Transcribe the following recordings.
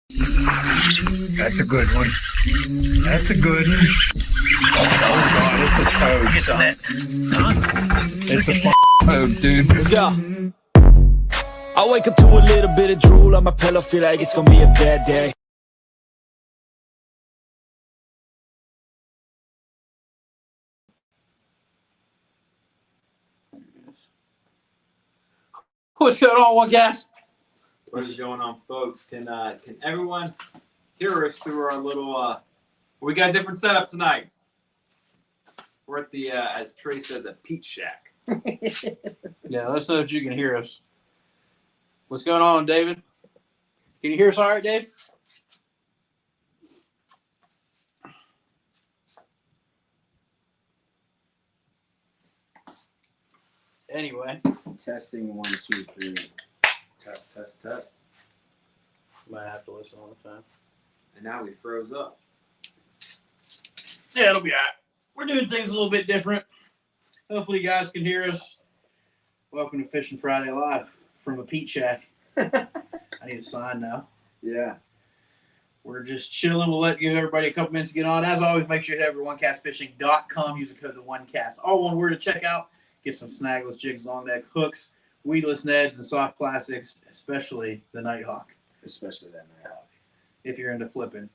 That's a good one. That's a good one. Oh, God, it's a toad, son. It's a toad, dude. Let's go. I wake up to a little bit of drool on my pillow, feel like it's gonna be a bad day. What's going on, one gas? What is going on, folks? Can everyone hear us through our little? We got a different setup tonight. We're at the, as Trey said, the Pete Shack. Yeah, let's know if you can hear us. What's going on, David? Can you hear us all right, Dave? Anyway. Testing 1, 2, 3. Test. Might have to listen on the phone. And now we froze up. Yeah, it'll be all right. We're doing things a little bit different. Hopefully you guys can hear us. Welcome to Fishing Friday Live from the Pete Shack. I need a sign now. Yeah. We're just chilling. We'll give everybody a couple minutes to get on. As always, make sure you head over to onecastfishing.com. Use the code THE1CAST. All one word to check out. Get some snagless jigs, long neck hooks, weedless neds, and soft classics, especially the Nighthawk. Especially that Nighthawk. If you're into flipping.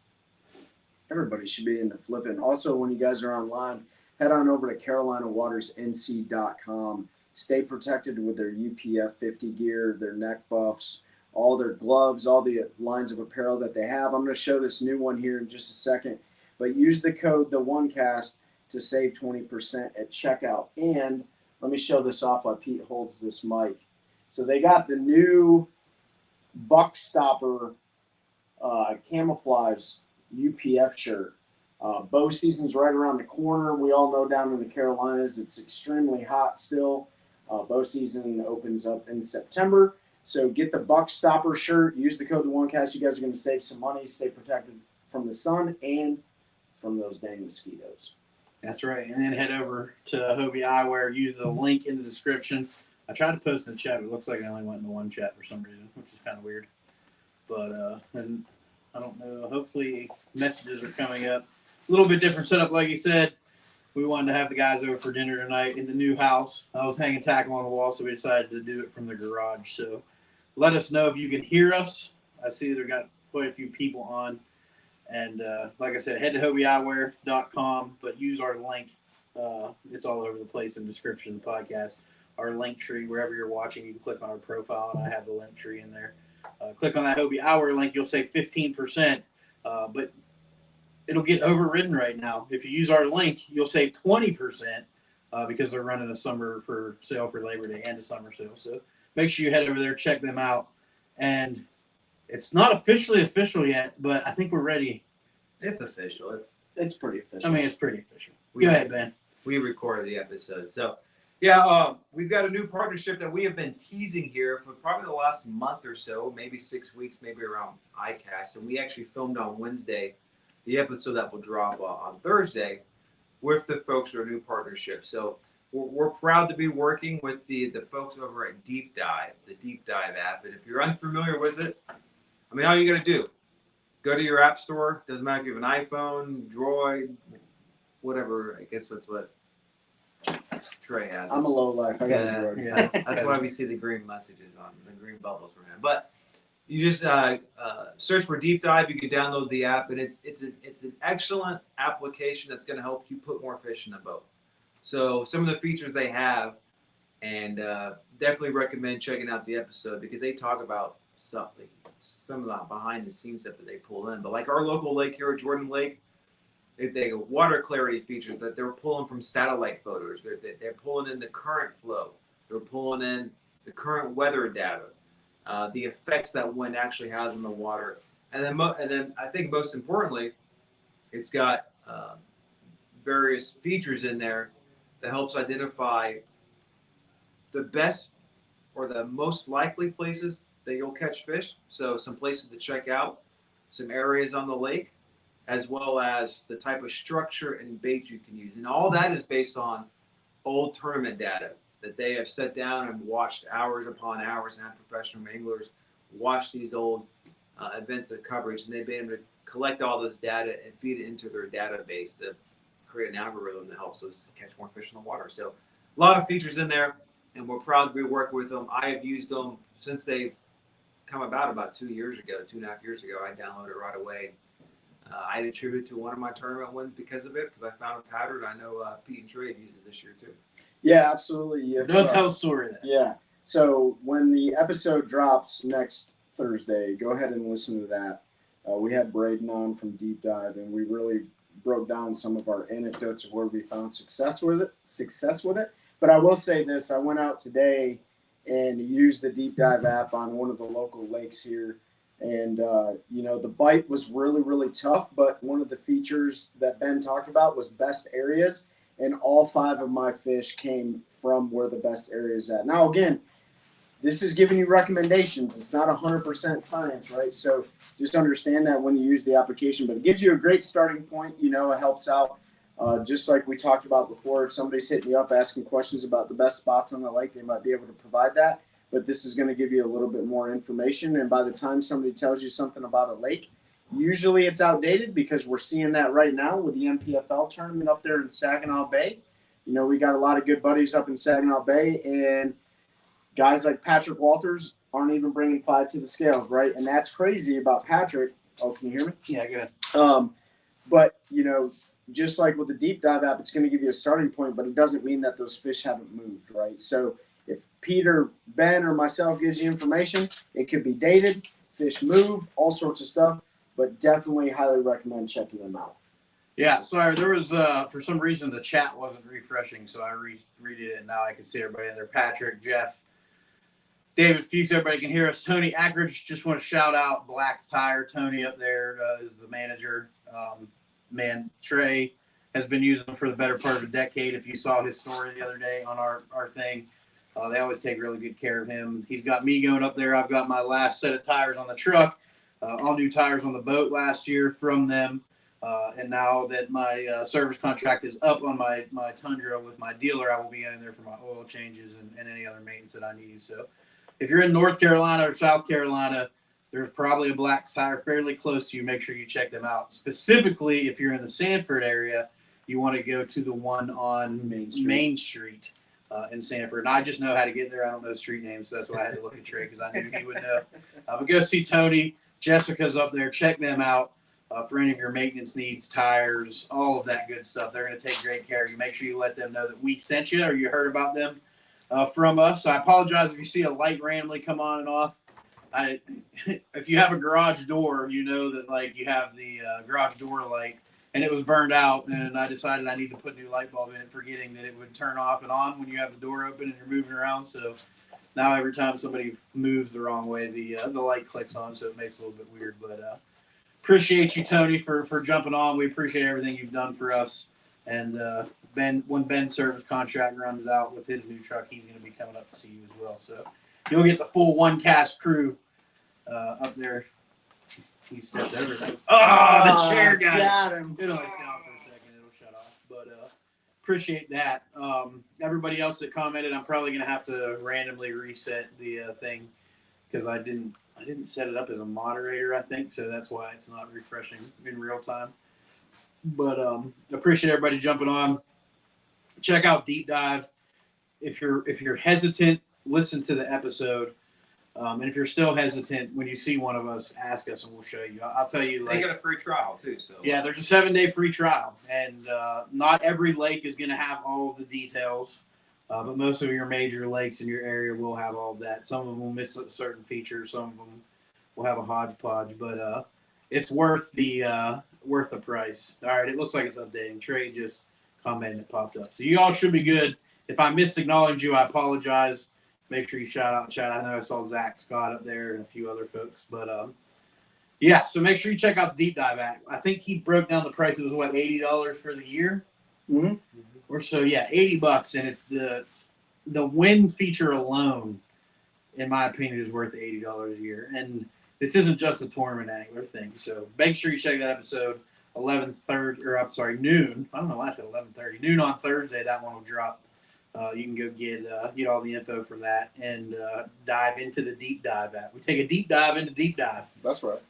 Everybody should be into flipping. Also, when you guys are online, head on over to CarolinaWatersNC.com. Stay protected with their UPF 50 gear, their neck buffs, all their gloves, all the lines of apparel that they have. I'm going to show this new one here in just a second. But use the code THE1CAST to save 20% at checkout. And let me show this off while Pete holds this mic. So they got the new Buck Stopper camouflage UPF shirt. Bow season's right around the corner. We all know down in the Carolinas it's extremely hot still. Bow season opens up in September. So get the Buck Stopper shirt. Use the code THE1CAST. You guys are going to save some money, stay protected from the sun and from those dang mosquitoes. That's right. And then head over to Hobie Eyewear. Use the link in the description. I tried to post in the chat, but it looks like I only went into one chat for some reason, which is kind of weird. But and I don't know. Hopefully messages are coming up. A little bit different setup, like you said. We wanted to have the guys over for dinner tonight in the new house. I was hanging tackle on the wall, so we decided to do it from the garage. So let us know if you can hear us. I see they've got quite a few people on. And like I said, head to HobieEyewear.com, but use our link. It's all over the place in the description of the podcast. Our link tree, wherever you're watching, you can click on our profile, and I have the link tree in there. Click on that Hobie Eyewear link, you'll save 15%, but it'll get overridden right now. If you use our link, you'll save 20% because they're running a summer for sale for Labor Day and a summer sale. So make sure you head over there, check them out. And it's not officially official yet, but I think we're ready. It's official. It's pretty official. I mean, it's pretty official. Go ahead, Ben. We recorded the episode. So, yeah, we've got a new partnership that we have been teasing here for probably the last month or so, maybe 6 weeks, maybe around ICAST. And we actually filmed on Wednesday the episode that will drop on Thursday with the folks of our new partnership. So we're proud to be working with the folks over at Deep Dive, the Deep Dive app. And if you're unfamiliar with it, I mean, all you got to do, go to your app store. Doesn't matter if you have an iPhone, Droid, whatever. I guess that's what Trey has. I'm a low life. I got a Droid. Yeah, that's why we see the green messages on the green bubbles for him. But you just search for Deep Dive. You can download the app, and it's an excellent application that's going to help you put more fish in the boat. So some of the features they have, and definitely recommend checking out the episode because they talk about something. Some of the behind the scenes stuff that they pull in. But like our local lake here at Jordan Lake, they have water clarity features that they're pulling from satellite photos. They're pulling in the current flow. They're pulling in the current weather data, the effects that wind actually has on the water. And then I think most importantly, it's got various features in there that helps identify the best or the most likely places that you'll catch fish. So some places to check out, some areas on the lake, as well as the type of structure and baits you can use. And all that is based on old tournament data that they have sat down and watched hours upon hours and had professional anglers watch these old events of coverage, and they've been able to collect all this data and feed it into their database to create an algorithm that helps us catch more fish in the water. So a lot of features in there, and we're proud to be working with them. I have used them since they've come about 2.5 years ago. I downloaded it right away. I attribute to one of my tournament wins because of it, because I found a pattern. I know Pete and Trey have used it this year too. Yeah, absolutely. Don't tell a story then. Yeah. So when the episode drops next Thursday, go ahead and listen to that. We had Braden on from Deep Dive, and we really broke down some of our anecdotes of where we found success with it. But I will say this: I went out today and used the Deep Dive app on one of the local lakes here. And, the bite was really, really tough. But one of the features that Ben talked about was best areas. And all 5 of my fish came from where the best area is at. Now, again, this is giving you recommendations. It's not 100% science, right? So just understand that when you use the application. But it gives you a great starting point. It helps out. Just like we talked about before, if somebody's hitting you up asking questions about the best spots on the lake, they might be able to provide that. But this is going to give you a little bit more information. And by the time somebody tells you something about a lake, usually it's outdated, because we're seeing that right now with the MPFL tournament up there in Saginaw Bay. We got a lot of good buddies up in Saginaw Bay, and guys like Patrick Walters aren't even bringing 5 to the scales, right? And that's crazy about Patrick. Oh, can you hear me? Yeah, good. But, just like with the Deep Dive app, it's going to give you a starting point, but it doesn't mean that those fish haven't moved, right? So if Peter, Ben, or myself gives you information, it could be dated, fish move, all sorts of stuff, but definitely highly recommend checking them out. Yeah, sorry, there was, for some reason, the chat wasn't refreshing, so I redid it, and now I can see everybody in there. Patrick, Jeff, David Fuchs, everybody can hear us. Tony Ackridge, just want to shout out Black's Tire. Tony up there is the manager. Trey has been using them for the better part of a decade. If you saw his story the other day on our thing, they always take really good care of him. He's got me going up there. I've got my last set of tires on the truck, all new tires on the boat last year from them. And now that my service contract is up on my Tundra with my dealer, I will be in there for my oil changes and any other maintenance that I need. So if you're in North Carolina or South Carolina, there's probably a Black's Tire fairly close to you. Make sure you check them out. Specifically, if you're in the Sanford area, you want to go to the one on Main Street in Sanford. And I just know how to get there. I don't know street names, so that's why I had to look at Trey, because I knew he would know. But go see Tony. Jessica's up there. Check them out for any of your maintenance needs, tires, all of that good stuff. They're going to take great care of you. Make sure you let them know that we sent you or you heard about them from us. I apologize if you see a light randomly come on and off. If you have a garage door, you know that you have the garage door light, and it was burned out, and I decided I need to put a new light bulb in it, forgetting that it would turn off and on when you have the door open and you're moving around. So now every time somebody moves the wrong way, the light clicks on, so it makes it a little bit weird. But appreciate you, Tony, for jumping on. We appreciate everything you've done for us. And when Ben's service contract runs out with his new truck, he's going to be coming up to see you as well. So you'll get the full one cast crew up there. He stepped over that. Oh, the chair got him. It'll only stay on for a second. It'll shut off. But appreciate that. Everybody else that commented, I'm probably going to have to randomly reset the thing, because I didn't set it up as a moderator, I think. So that's why it's not refreshing in real time. But appreciate everybody jumping on. Check out Deep Dive. If you're hesitant, listen to the episode. And if you're still hesitant, when you see one of us, ask us and we'll show you. I'll tell you. They got a free trial too. So yeah, there's a 7-day free trial, and not every lake is going to have all of the details, but most of your major lakes in your area will have all of that. Some of them will miss certain features. Some of them will have a hodgepodge, but it's worth the price. All right, it looks like it's updating. Trey just commented it popped up, so you all should be good. If I misacknowledged you, I apologize. Make sure you shout out chat. I know I saw Zach Scott up there and a few other folks, but yeah. So make sure you check out the Deep Dive app. I think he broke down the price. It was what, $80 for the year, or so. Yeah, $80, and it's the win feature alone, in my opinion, is worth $80 a year. And this isn't just a tournament angler thing. So make sure you check that episode. Noon. I don't know why I said 11:30. Noon on Thursday. That one will drop. You can go get all the info from that and dive into the Deep Dive app. We take a deep dive into Deep Dive. That's right.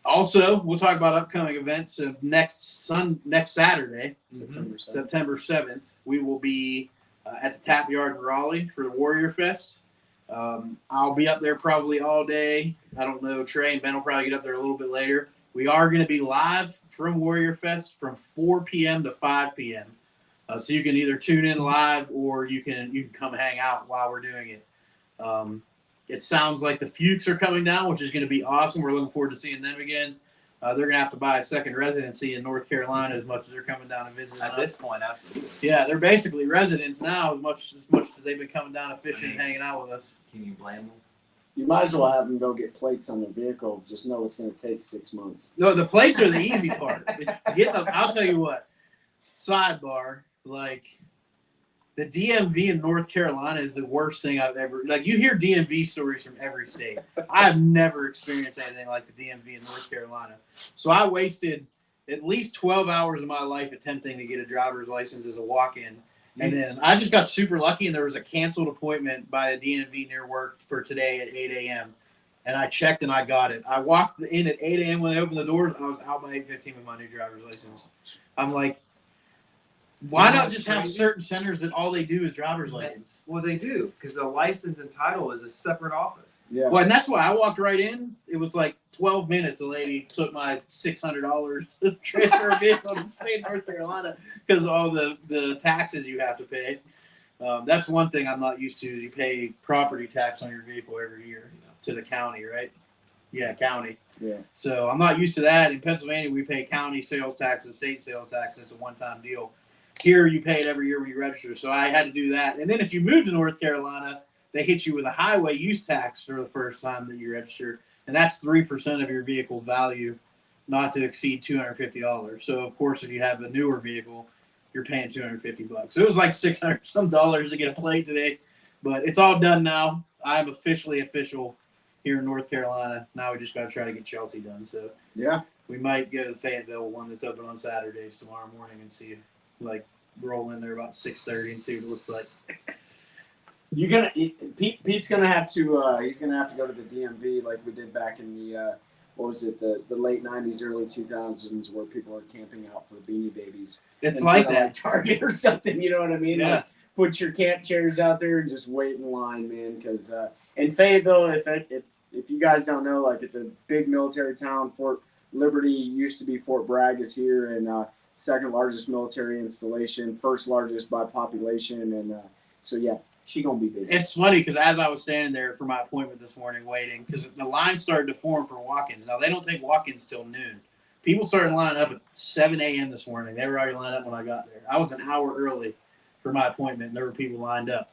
Also, we'll talk about upcoming events. Next Saturday, September 7th, we will be at the Tap Yard in Raleigh for the Warrior Fest. I'll be up there probably all day. I don't know. Trey and Ben will probably get up there a little bit later. We are going to be live from Warrior Fest from 4 p.m. to 5 p.m. So you can either tune in live or you can come hang out while we're doing it. It sounds like the Fuchs are coming down, which is going to be awesome. We're looking forward to seeing them again. They're going to have to buy a second residency in North Carolina as much as they're coming down and visiting. At this point, absolutely. Yeah, they're basically residents now as much as they've been coming down and fishing and hanging out with us. Can you blame them? You might as well have them go get plates on their vehicle. Just know it's going to take 6 months. No, the plates are the easy part. It's getting them. I'll tell you what. Sidebar, like the DMV in North Carolina is the worst thing I've ever. Like you hear DMV stories from every state. I have never experienced anything like the DMV in North Carolina. So I wasted at least 12 hours of my life attempting to get a driver's license as a walk-in. And then I just got super lucky, and there was a canceled appointment by the DMV near work for today at 8 a.m. And I checked, and I got it. I walked in at 8 a.m. when they opened the doors. I was out by 8:15 with my new driver's license. I'm like, why not just have certain centers that all they do is driver's license? Well, they do, because the license and title is a separate office. Yeah. Well, and that's why I walked right in. It was like 12 minutes. A lady took my $600 to transfer a vehicle to the state of North Carolina because of all the taxes you have to pay. That's one thing I'm not used to is you pay property tax on your vehicle every year to the county, right? Yeah, county. Yeah. So I'm not used to that. In Pennsylvania, we pay county sales tax and state sales tax. It's a one-time deal. Here, you pay it every year when you register. So I had to do that. And then if you move to North Carolina, they hit you with a highway use tax for the first time that you register. And that's 3% of your vehicle's value, not to exceed $250. So, of course, if you have a newer vehicle, you're paying $250. So it was like $600 some to get a plate today. But it's all done now. I'm officially official here in North Carolina. Now we just got to try to get Chelsea done. So Yeah. we might go to the Fayetteville one that's open on Saturdays tomorrow morning and see, like, roll in there about 6:30 and see what it looks like. Pete's gonna have to he's gonna have to go to the DMV like we did back in the what was it, the late 90s, early 2000s, where people are camping out for Beanie Babies. It's And like put on, that. Target or something, you know what I mean? Yeah. Like, put your camp chairs out there and just wait in line, man. Because in Fayetteville, if you guys don't know, like, it's a big military town. Fort Liberty used to be Fort Bragg is here, and second largest military installation, first largest by population, and so yeah, she gonna be busy. It's funny because as I was standing there for my appointment this morning waiting, because the line started to form for walk-ins. Now, they don't take walk-ins till noon. People started lining up at 7 a.m. this morning. They were already lined up when I got there. I was an hour early for my appointment, and there were people lined up.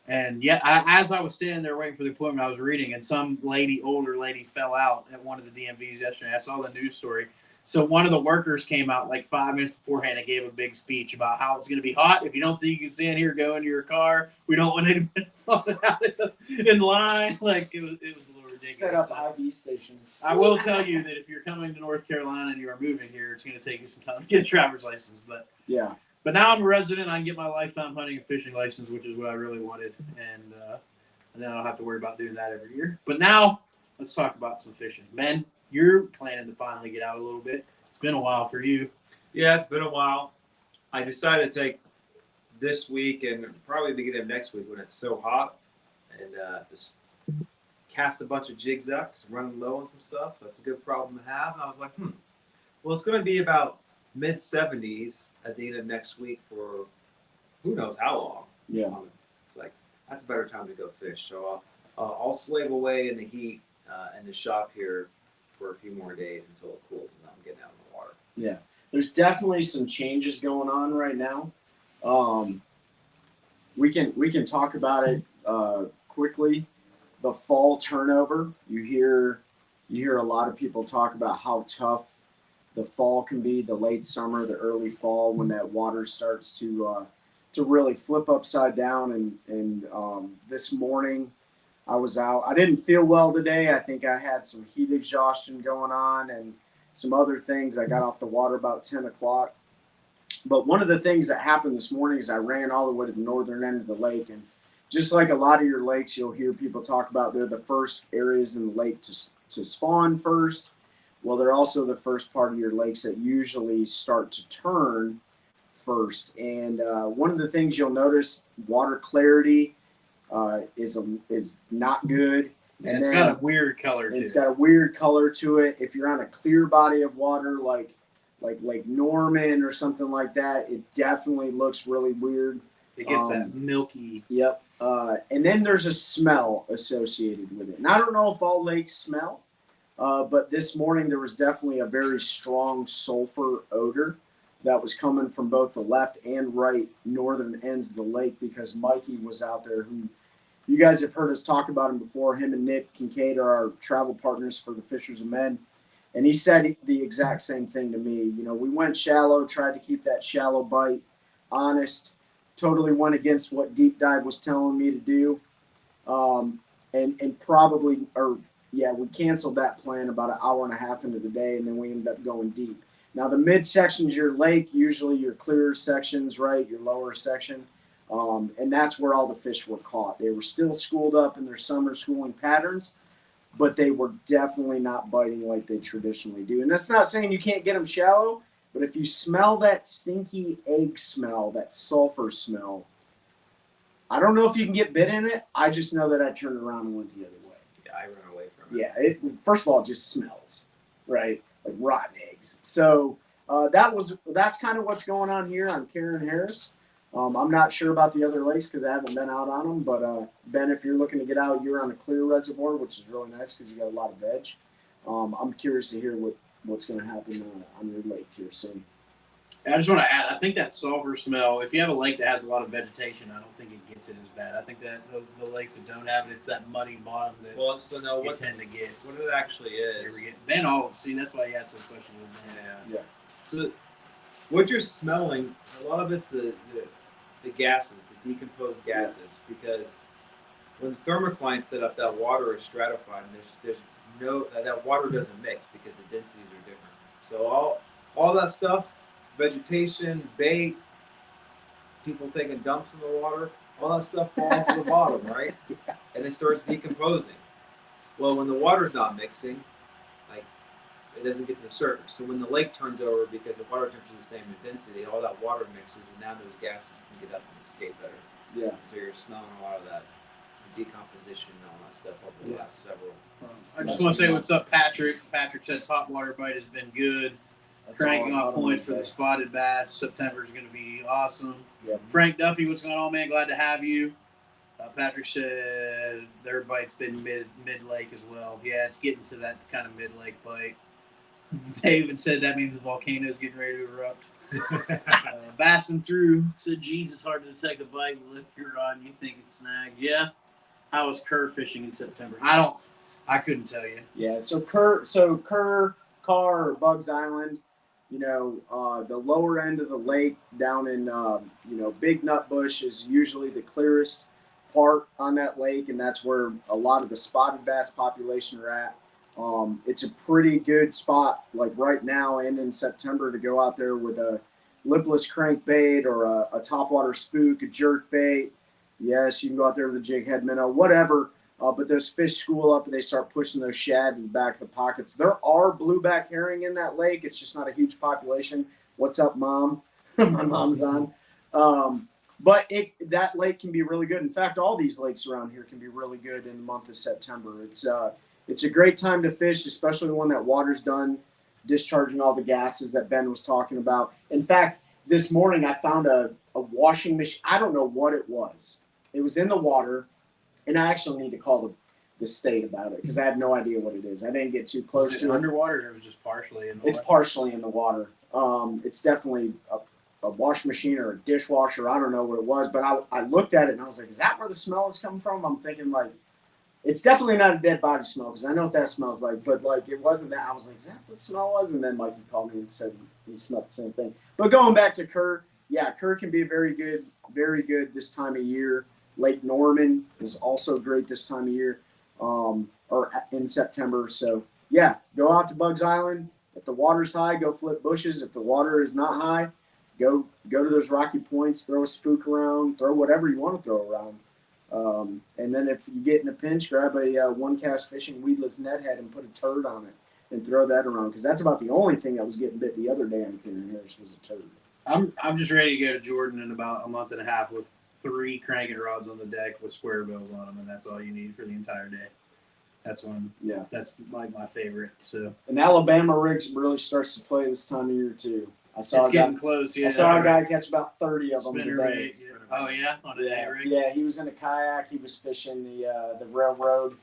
And yeah, as I was standing there waiting for the appointment, I was reading, and some older lady fell out at one of the DMVs yesterday. I saw the news story. So one of the workers came out like 5 minutes beforehand and gave a big speech about how it's going to be hot. If you don't think you can stand here, go into your car. We don't want anybody falling out in line. Like, it was a little ridiculous. Set up IV stations. I will tell you that if you're coming to North Carolina and you are moving here, it's going to take you some time to get a driver's license. But Yeah. now I'm a resident. I can get my lifetime hunting and fishing license, which is what I really wanted. And then I don't have to worry about doing that every year. But now let's talk about some fishing. Ben, you're planning to finally get out a little bit. It's been a while for you. Yeah, it's been a while. I decided to take this week and probably beginning of next week when it's so hot and just cast a bunch of jigs up, 'cause I'm running low on some stuff. That's a good problem to have. And I was like, well, it's going to be about mid-70s at the end of next week for who knows how long. Yeah. It's like, that's a better time to go fish. So I'll slave away in the heat in the shop here for a few more days until it cools and I'm getting out in the water. Yeah. There's definitely some changes going on right now. We can talk about it quickly. The fall turnover. You hear a lot of people talk about how tough the fall can be, the late summer, the early fall, when that water starts to really flip upside down. And this morning I was out. I didn't feel well today. I think I had some heat exhaustion going on and some other things. I got off the water about 10 o'clock. But one of the things that happened this morning is I ran all the way to the northern end of the lake, and just like a lot of your lakes, you'll hear people talk about they're the first areas in the lake to spawn first. Well, they're also the first part of your lakes that usually start to turn first. And one of the things you'll notice, water clarity is not good. And it's got a weird color to it. It's got a weird color to it. If you're on a clear body of water like Lake Norman or something like that, it definitely looks really weird. It gets that milky. Yep. And then there's a smell associated with it. And I don't know if all lakes smell, but this morning there was definitely a very strong sulfur odor that was coming from both the left and right northern ends of the lake, because Mikey was out there, who you guys have heard us talk about him before. Him and Nick Kincaid are our travel partners for the Fishers of Men. And he said the exact same thing to me. You know, we went shallow, tried to keep that shallow bite honest, totally went against what Deep Dive was telling me to do. We canceled that plan about an hour and a half into the day, and then we ended up going deep. Now, the mid section's your lake, usually your clearer sections, right, your lower section. And that's where all the fish were caught. They were still schooled up in their summer schooling patterns, but they were definitely not biting like they traditionally do. And that's not saying you can't get them shallow, but if you smell that stinky egg smell, that sulfur smell, I don't know if you can get bit in it. I just know that I turned around and went the other way. Yeah, I ran away from it. Yeah, first of all, it just smells, right? Like rotten eggs. So that's kind of what's going on here on Karen Harris. I'm not sure about the other lakes because I haven't been out on them. But Ben, if you're looking to get out, you're on a clear reservoir, which is really nice because you got a lot of veg. I'm curious to hear what's going to happen on your lake here soon. I just want to add, I think that sulfur smell, if you have a lake that has a lot of vegetation, I don't think it gets it as bad. I think that the lakes that don't have it, it's that muddy bottom that you tend to get. What it actually is. Ben, see, that's why you asked those questions. Yeah. So what you're smelling, a lot of it's the gases, the decomposed gases, because when thermoclines set up, that water is stratified, and there's no that water doesn't mix because the densities are different. So all that stuff, vegetation, bait, people taking dumps in the water, all that stuff falls to the bottom, right? And it starts decomposing. Well, when the water's not mixing, it doesn't get to the surface. So when the lake turns over, because the water temperature is the same in density, all that water mixes, and now those gases can get up and escape better. Yeah. So you're smelling a lot of that decomposition and all that stuff over the last several. I just want to say what's up, Patrick. Patrick says hot water bite has been good. Cranking off points for the spotted bass. September is going to be awesome. Yep. Frank Duffy, what's going on, man? Glad to have you. Patrick said their bite's been mid lake as well. Yeah, it's getting to that kind of mid lake bite. David said that means the volcano's getting ready to erupt. Bassing through said, "Geez, it's hard to take a bite and lift your rod and you think it's snagged." Yeah. How was Kerr fishing in September? I couldn't tell you. Yeah. So Kerr, Carr, or Bugs Island, the lower end of the lake down in, Big Nutbush is usually the clearest part on that lake, and that's where a lot of the spotted bass population are at. It's a pretty good spot, like right now and in September, to go out there with a lipless crankbait or a topwater spook, a jerk bait. Yes, you can go out there with a jig head minnow, whatever. But those fish school up and they start pushing those shad to the back of the pockets. There are blueback herring in that lake. It's just not a huge population. What's up, Mom? My mom's on. But that lake can be really good. In fact, all these lakes around here can be really good in the month of September. It's a great time to fish, especially when that water's done discharging all the gases that Ben was talking about. In fact, this morning I found a washing machine. I don't know what it was. It was in the water, and I actually need to call the state about it because I have no idea what it is. I didn't get too close to it. Underwater, or it was just partially in the water? It's partially in the water. It's definitely a wash machine or a dishwasher. I don't know what it was, but I looked at it and I was like, is that where the smell is coming from? I'm thinking it's definitely not a dead body smell because I know what that smells like, but it wasn't that. I was like, is that what the smell was? And then Mikey called me and said he smelled the same thing. But going back to Kerr, yeah, Kerr can be very good this time of year. Lake Norman is also great this time of year, or in September. So yeah, go out to Bugs Island. If the water's high, go flip bushes. If the water is not high, go to those rocky points, throw a spook around, throw whatever you want to throw around. And then if you get in a pinch, grab a one cast fishing weedless net head and put a turd on it and throw that around, because that's about the only thing that was getting bit the other day on Karen Harris was a turd. I'm just ready to go to Jordan in about a month and a half with 3 cranking rods on the deck with square bills on them, and that's all you need for the entire day. That's like my favorite. So And Alabama rigs really starts to play this time of year too. I saw it's getting close. Yeah, I saw a guy catch about 30 of them spinner today. rig. Oh yeah, on a day rig. Yeah, he was in a kayak. He was fishing the railroad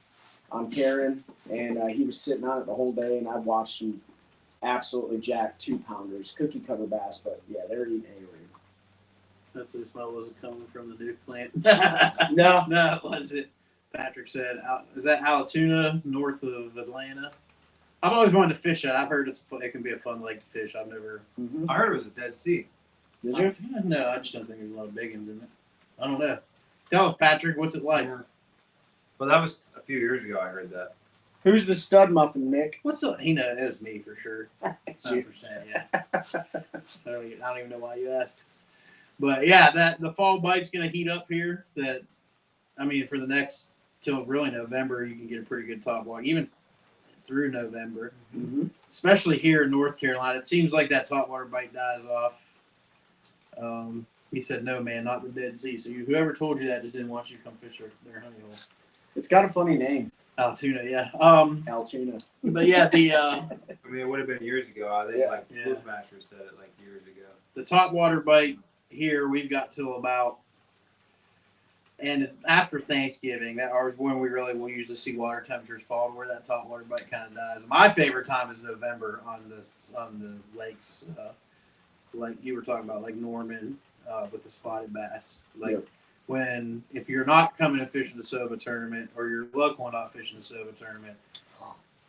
on Karen, and he was sitting on it the whole day. And I watched him absolutely jack 2-pounders, cookie cutter bass. But yeah, they're eating a rig. Hopefully the smell wasn't coming from the nuke plant. No, No, it wasn't. Patrick said, "Is that Alatoona, north of Atlanta?" I've always wanted to fish that. I've heard it can be a fun lake to fish. I've never. I heard it was a Dead Sea. Did you? No, I just don't think there's a lot of big ones in it. I don't know. Tell us, Patrick, what's it like? Well, that was a few years ago. I heard that. Who's the stud muffin, Nick? What's the? He knows it was me for sure. It's you. 100%. Yeah. I don't even know why you asked. But yeah, that the fall bite's gonna heat up here. That, I mean, for the next till really November, you can get a pretty good top water, even through November. Mm-hmm. Especially here in North Carolina. It seems like that topwater bite dies off. He said, "No, man, not the Dead Sea." So whoever told you that just didn't want you to come fish their honey hole. It's got a funny name, Altoona, yeah. Altoona. But yeah, the I mean, it would have been years ago. I think Yeah. Fluke Master said it like years ago. the topwater bite here, we've got till about, and after Thanksgiving, that is when we really will usually see water temperatures fall to where that topwater bite kind of dies. My favorite time is November on the lakes, like you were talking about, like Norman with the spotted bass. Like Yep. when if you're not coming to fish in the SOBA tournament or you're local and not fishing the SOBA tournament,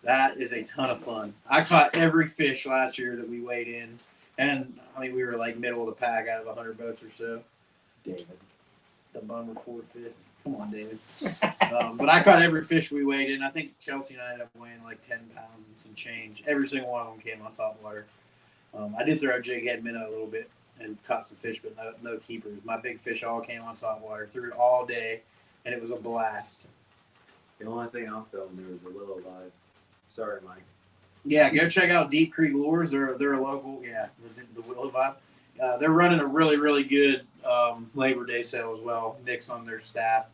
that is a ton of fun. I caught every fish last year that we weighed in, and I mean we were like middle of the pack out of 100 boats or so. David. The bummer 4/5. Come on, David. But I caught every fish we weighed in. I think Chelsea and I ended up weighing like 10 pounds and some change. Every single one of them came on top water. I did throw a jig head minnow a little bit and caught some fish, but no keepers. My big fish all came on top water. Threw it all day, and it was a blast. The only thing I'm feeling there is the Willow Vibe. Sorry, Mike. Yeah, go check out Deep Creek Lures. They're a local. Yeah, the Willow Vibe. They're running a really, really good Labor Day sale as well. Nick's on their staff.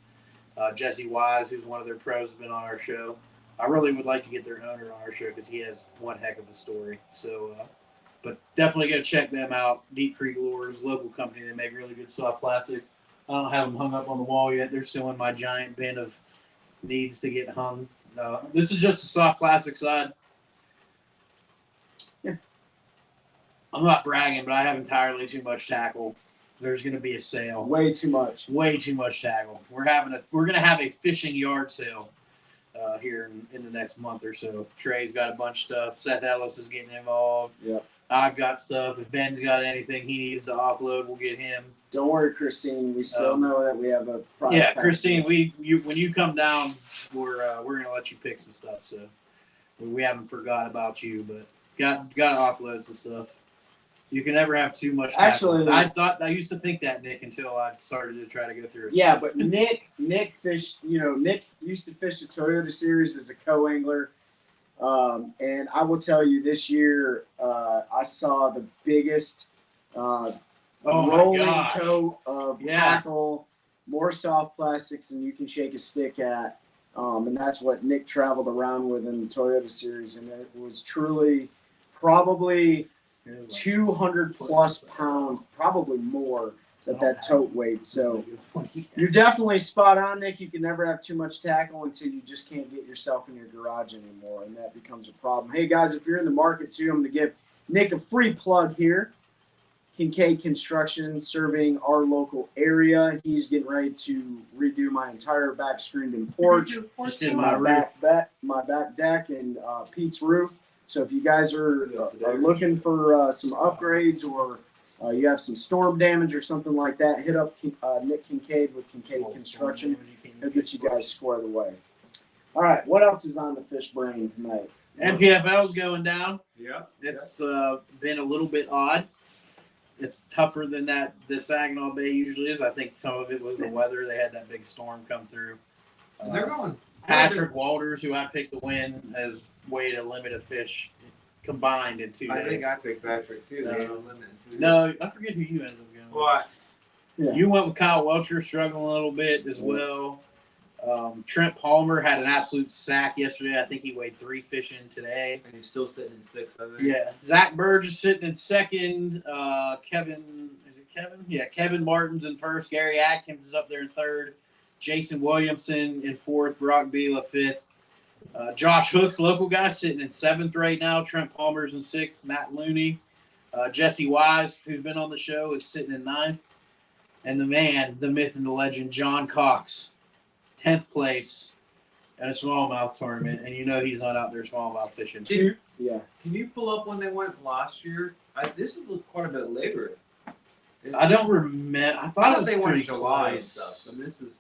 Jesse Wise, who's one of their pros, has been on our show. I really would like to get their owner on our show because he has one heck of a story. So, but definitely go check them out. Deep Creek Lures, local company. They make really good soft plastics. I don't have them hung up on the wall yet. They're still in my giant bin of needs to get hung. This is just the soft plastic side. I'm not bragging, but I have entirely too much tackle. There's going to be a sale. Way too much. Way too much tackle. We're going to have a fishing yard sale here in the next month or so. Trey's got a bunch of stuff. Seth Ellis is getting involved. Yep. I've got stuff. If Ben's got anything he needs to offload, we'll get him. Don't worry, Christine. We still know that we have a prize Yeah, pack. Christine, when you come down, we're going to let you pick some stuff. So we haven't forgot about you, but got to offload some stuff. You can never have too much tackle. Actually, I used to think that, Nick, until I started to try to go through it. Yeah, but Nick fished. Nick used to fish the Toyota Series as a co-angler, and I will tell you, this year I saw the biggest rolling tote of tackle, more soft plastics than you can shake a stick at, and that's what Nick traveled around with in the Toyota Series, and it was truly probably 200 plus pounds, probably more, that tote weight. So you're definitely spot on, Nick. You can never have too much tackle until you just can't get yourself in your garage anymore, and that becomes a problem. Hey guys, if you're in the market too, I'm going to give Nick a free plug here. Kincaid Construction, serving our local area. He's getting ready to redo my entire back screened in porch, Just did my my back deck, and Pete's roof. So if you guys are looking for some upgrades, or you have some storm damage or something like that, hit up Nick Kincaid with Kincaid Construction. He'll get you guys squared away. All right, what else is on the fish brain tonight? NPFL's going down. Yeah. It's been a little bit odd. it's tougher than that the Saginaw Bay usually is. I think some of it was the weather. They had that big storm come through. And they're going. Patrick Walters, who I picked to win, has weighed a limit of fish combined in 2 days. I think I picked Patrick too. They No. were limited to No, I forget who you ended up going with. What? Yeah. You went with Kyle Welcher, struggling a little bit as well. Trent Palmer had an absolute sack yesterday. I think he weighed 3 fish in today. And he's still sitting in 6th, I think. Yeah. Zach Burge is sitting in 2nd. Kevin, is it Kevin? Yeah, Kevin Martin's in 1st. Gary Atkins is up there in 3rd. Jason Williamson in 4th. Brock Bila 5th. Josh Hooks, local guy, sitting in 7th right now. Trent Palmer's in 6th. Matt Looney. Jesse Wise, who's been on the show, is sitting in 9th. And the man, the myth and the legend, John Cox, 10th place at a smallmouth tournament. And you know he's not out there smallmouth fishing. Yeah. Can you pull up when they went last year? This is quite a bit later. I don't remember. I thought it was they went in pretty July and close. stuff. And this is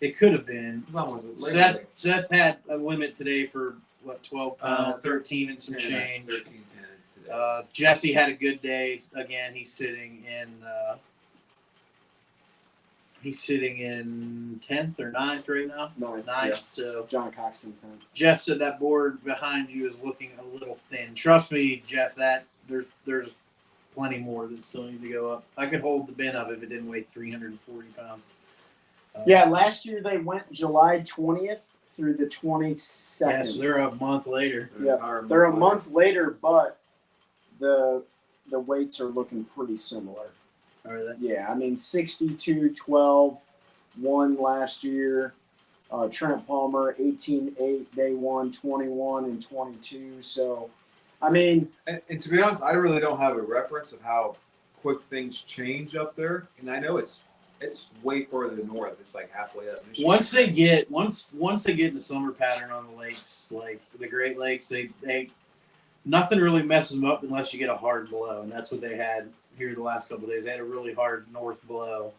It could have been. it's almost later. Seth had a limit today for what 12 pounds, 13 and some 10, change. 13, 10 today. Jesse had a good day. Again, he's sitting in 10th or 9th right now. 9th. 9th. Yeah. So John Coxon 10th. Jeff said that board behind you is looking a little thin. Trust me, Jeff. That there's plenty more that still need to go up. I could hold the bin up if it didn't weigh 340 pounds. Yeah, last year they went July 20th through the 22nd. Yes, they're a month later. Yeah, they're a month later, but the weights are looking pretty similar. Are they? Yeah, I mean 62, 12, 1 last year. Trent Palmer 18-8 day 1, 21 and 22. So, I mean, And to be honest, I really don't have a reference of how quick things change up there. And I know it's way further north. It's like halfway up Michigan. Once they get in the summer pattern on the lakes, like the Great Lakes, they nothing really messes them up unless you get a hard blow, and that's what they had here the last couple of days. They had a really hard north blow,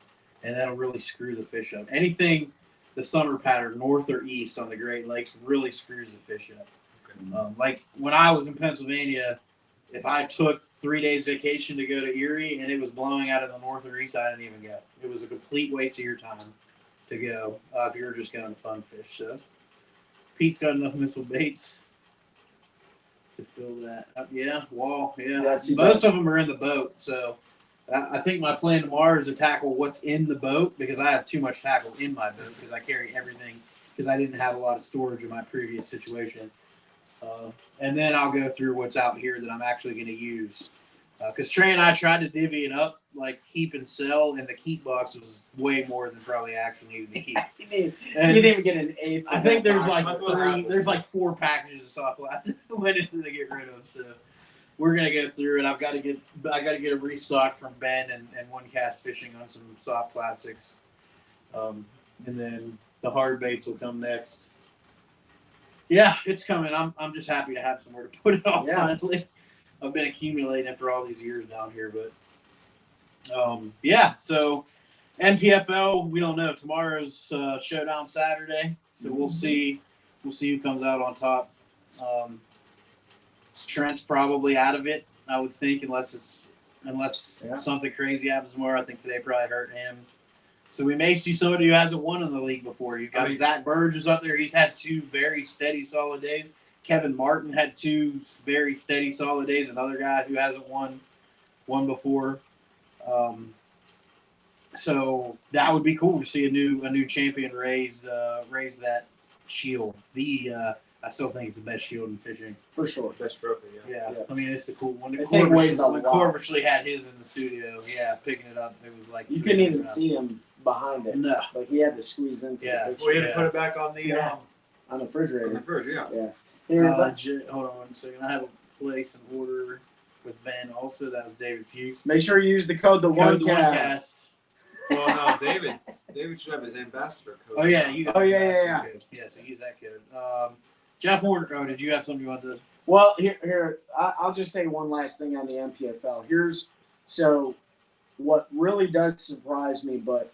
and that'll really screw the fish up. Anything the summer pattern north or east on the Great Lakes really screws the fish up. Like when I was in Pennsylvania, if I took 3 days vacation to go to Erie and it was blowing out of the north or east, I didn't even go. It was a complete waste of your time to go if you were just going to fun fish. So Pete's got enough missile baits to fill that up. Yeah, wall. Yeah, Yes, he most does. of them are in the boat. So I think my plan tomorrow is to tackle what's in the boat because I have too much tackle in my boat because I carry everything because I didn't have a lot of storage in my previous situation. And then I'll go through what's out here that I'm actually going to use. Because Trey and I tried to divvy it up, like keep and sell, and the keep box was way more than probably actually needed to keep. you didn't And even get an 8th. I think there's like That's what happened. there's like 4 packages of soft plastic that went into to get rid of. So we're gonna go through it. I got to get a restock from Ben and One Cast Fishing on some soft plastics, and then the hard baits will come next. Yeah, it's coming. I'm just happy to have somewhere to put it all finally. I've been accumulating it for all these years down here, but yeah. So NPFL, we don't know. Tomorrow's showdown Saturday, so we'll see who comes out on top. Trent's probably out of it, I would think, unless something crazy happens tomorrow. I think today probably hurt him. So we may see somebody who hasn't won in the league before. You've got Zach Burge is up there. He's had 2 very steady, solid days. Kevin Martin had 2 very steady, solid days. Another guy who hasn't won before. So that would be cool to see a new champion raise that shield. I still think it's the best shield in fishing. For sure. Best trophy, yeah. Yeah. I mean, it's the cool one. That thing weighs a lot. Corbishley had his in the studio. Yeah, picking it up. It was like You couldn't even see him behind it. No. Like he had to squeeze in. Yeah. Well, you had to put it back on the on the on refrigerator. the fridge, yeah. Yeah. Here, Hold on one second. I have a place and order with Ben. Also, that was David Hughes. make sure you use the code the one Code cast. Well, no, David should have his ambassador code. Oh yeah, you got Oh, the yeah, master code. Yeah, so use that code. Jeff Horner. Oh, did you have something you wanted to? Well, here I'll just say one last thing on the MPFL. So what really does surprise me, but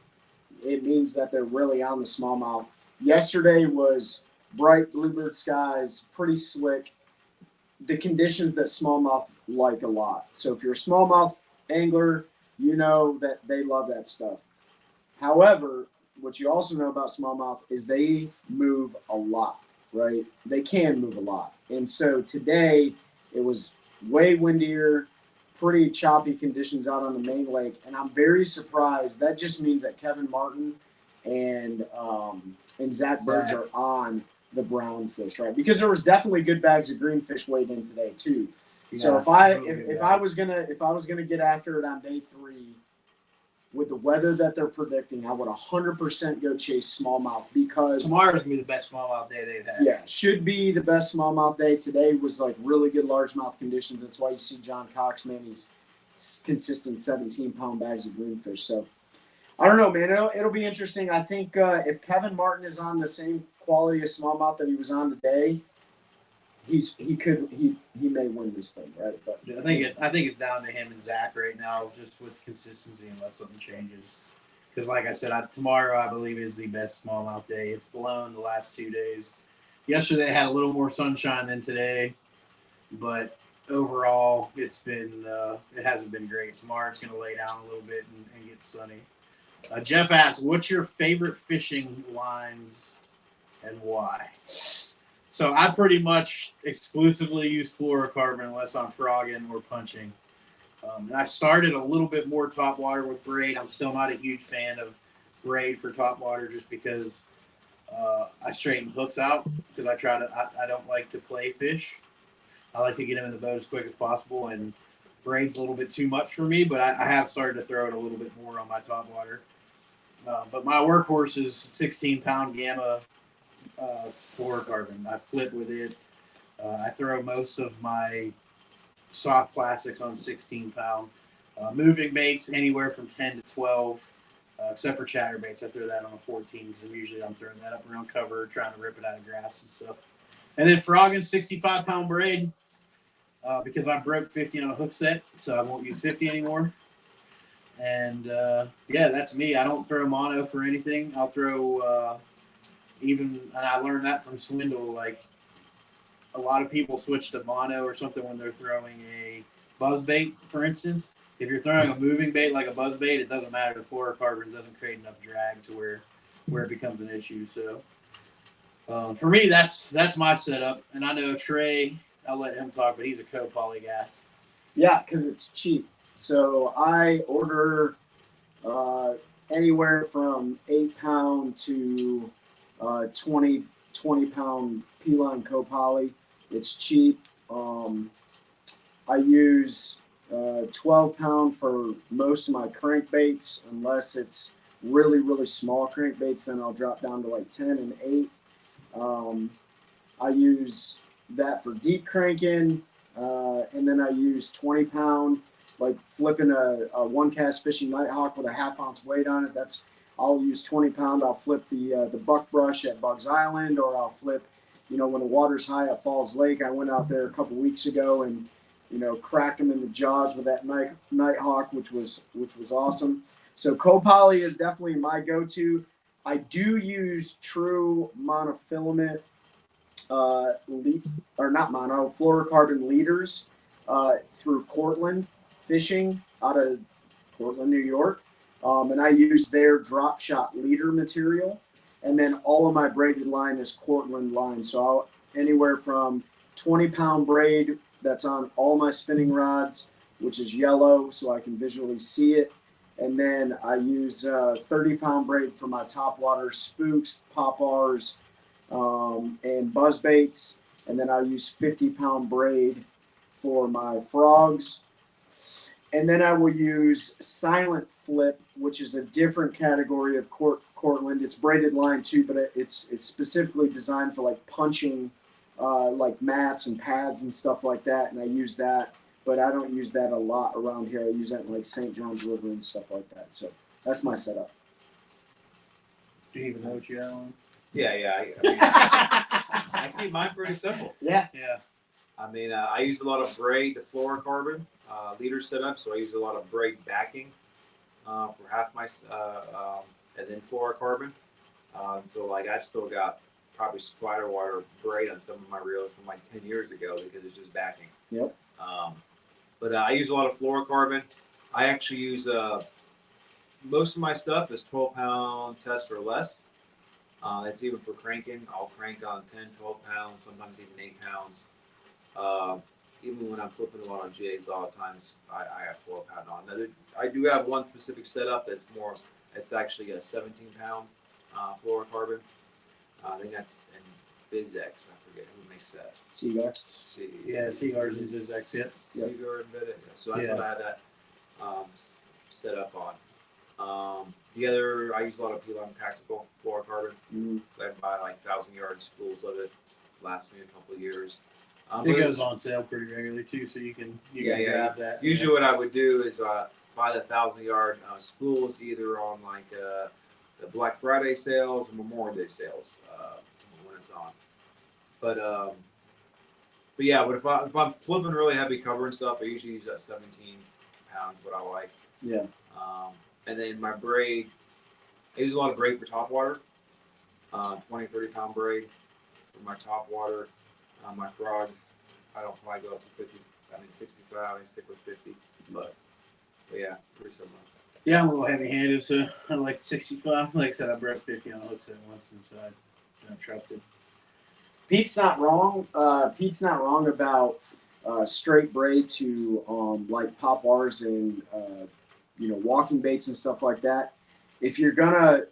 it means that they're really on the smallmouth. Yesterday was bright bluebird skies, pretty slick. The conditions that smallmouth like a lot. So if you're a smallmouth angler, you know that they love that stuff. However, what you also know about smallmouth is they move a lot, right? They can move a lot. And so today it was way windier, pretty choppy conditions out on the main lake. And I'm very surprised. That just means that Kevin Martin and Zach Burge are on the brown fish, right? Because there was definitely good bags of green fish weighed in today too. So if I was gonna get after it on day 3 with the weather that they're predicting, I would 100% go chase smallmouth because Tomorrow's gonna be the best smallmouth day they've had. yeah, should be the best smallmouth day. Today was like really good largemouth conditions. That's why you see John Cox, man, he's consistent 17-pound bags of greenfish. So I don't know, man. It'll be interesting. I think if Kevin Martin is on the same quality of smallmouth that he was on today, he may win this thing, right? But I think it's down to him and Zach right now, just with consistency unless something changes. Because like I said, tomorrow I believe is the best smallmouth day. It's blown the last 2 days. Yesterday had a little more sunshine than today, but overall it hasn't been great. Tomorrow it's going to lay down a little bit and get sunny. Jeff asked, "What's your favorite fishing lines and why?" So I pretty much exclusively use fluorocarbon unless I'm frogging or punching. And I started a little bit more topwater with braid. I'm still not a huge fan of braid for topwater just because I straighten hooks out because I don't like to play fish. I like to get them in the boat as quick as possible, and braid's a little bit too much for me, but I have started to throw it a little bit more on my topwater. But my workhorse is 16-pound Gamma fluorocarbon. I flip with it. I throw most of my soft plastics on 16-pound. Moving baits anywhere from 10 to 12, except for chatterbaits. I throw that on a 14 because usually I'm throwing that up around cover, trying to rip it out of grass and stuff. And then frogging 65-pound braid because I broke 50 on a hook set, so I won't use 50 anymore. And yeah, that's me. I don't throw mono for anything. I'll throw and I learned that from Swindle. Like a lot of people switch to mono or something when they're throwing a buzz bait, for instance. If you're throwing a moving bait like a buzz bait, it doesn't matter. The fluorocarbon doesn't create enough drag to where it becomes an issue. So for me, that's my setup. And I know Trey, I'll let him talk, but he's a co-poly guy. yeah, because it's cheap. So I order anywhere from 8-pound to 20-pound P-line co-poly. It's cheap. I use 12-pound for most of my crankbaits, unless it's really, really small crankbaits, then I'll drop down to like 10 and 8. I use that for deep cranking, and then I use 20-pound, like flipping a one-cast fishing Nighthawk with a half-ounce weight on it. I'll use 20-pound. I'll flip the buck brush at Bugs Island, or I'll flip, when the water's high at Falls Lake. I went out there a couple weeks ago and, cracked them in the jaws with that Nighthawk, which was awesome. So co-poly is definitely my go-to. I do use true monofilament, fluorocarbon leaders through Cortland Fishing out of Portland, New York. And I use their drop shot leader material. And then all of my braided line is Cortland line. So anywhere from 20-pound braid that's on all my spinning rods, which is yellow so I can visually see it. And then I use 30-pound braid for my topwater spooks, pop-ars, and buzz baits. And then I use 50-pound braid for my frogs. And then I will use Silent Flip, which is a different category of Cortland. It's braided line too, but it's specifically designed for like punching, like mats and pads and stuff like that. And I use that, but I don't use that a lot around here. I use that in like St. John's River and stuff like that. So that's my setup. Do you even know what you have on? Yeah. I keep mine pretty simple. Yeah. I mean, I use a lot of braid to fluorocarbon leader setup, so I use a lot of braid backing for half my, and then fluorocarbon. So like I've still got probably spider wire braid on some of my reels from like 10 years ago because it's just backing. Yep. But I use a lot of fluorocarbon. I actually use most of my stuff is 12-pound test or less. It's even for cranking. I'll crank on 10, 12 pounds, sometimes even 8 pounds. Even when I'm flipping a lot on GAs, a lot of times I have 12-pound on. Now, I do have one specific setup that's more. It's actually a 17-pound fluorocarbon. I think that's in BizX. I forget who makes that. Seaguar. Yeah, Seaguar's in BizX, yep. Seaguar and BizX. So that's what I had that set up on. The other, I use a lot of P11 tactical fluorocarbon. So I buy like 1,000-yard spools of it. Lasts me a couple of years. It goes on sale pretty regularly too, so you can grab that. Usually, what I would do is buy the 1,000-yard spools either on like the Black Friday sales or Memorial Day sales when it's on. But yeah, but if I'm flipping really heavy cover and stuff, I usually use that 17 pounds. What I like. Yeah. And then my braid, I use a lot of braid for top water. 20, 30-pound braid for my top water. My frogs, I don't probably go up to 50. 65. I stick with 50. But yeah, pretty similar. Yeah, I'm a little heavy-handed, so I like 65. Like I said, I broke 50 on the hooks at once, and so I don't trust it. Pete's not wrong. Pete's not wrong about straight braid to like pop bars and walking baits and stuff like that. If you're gonna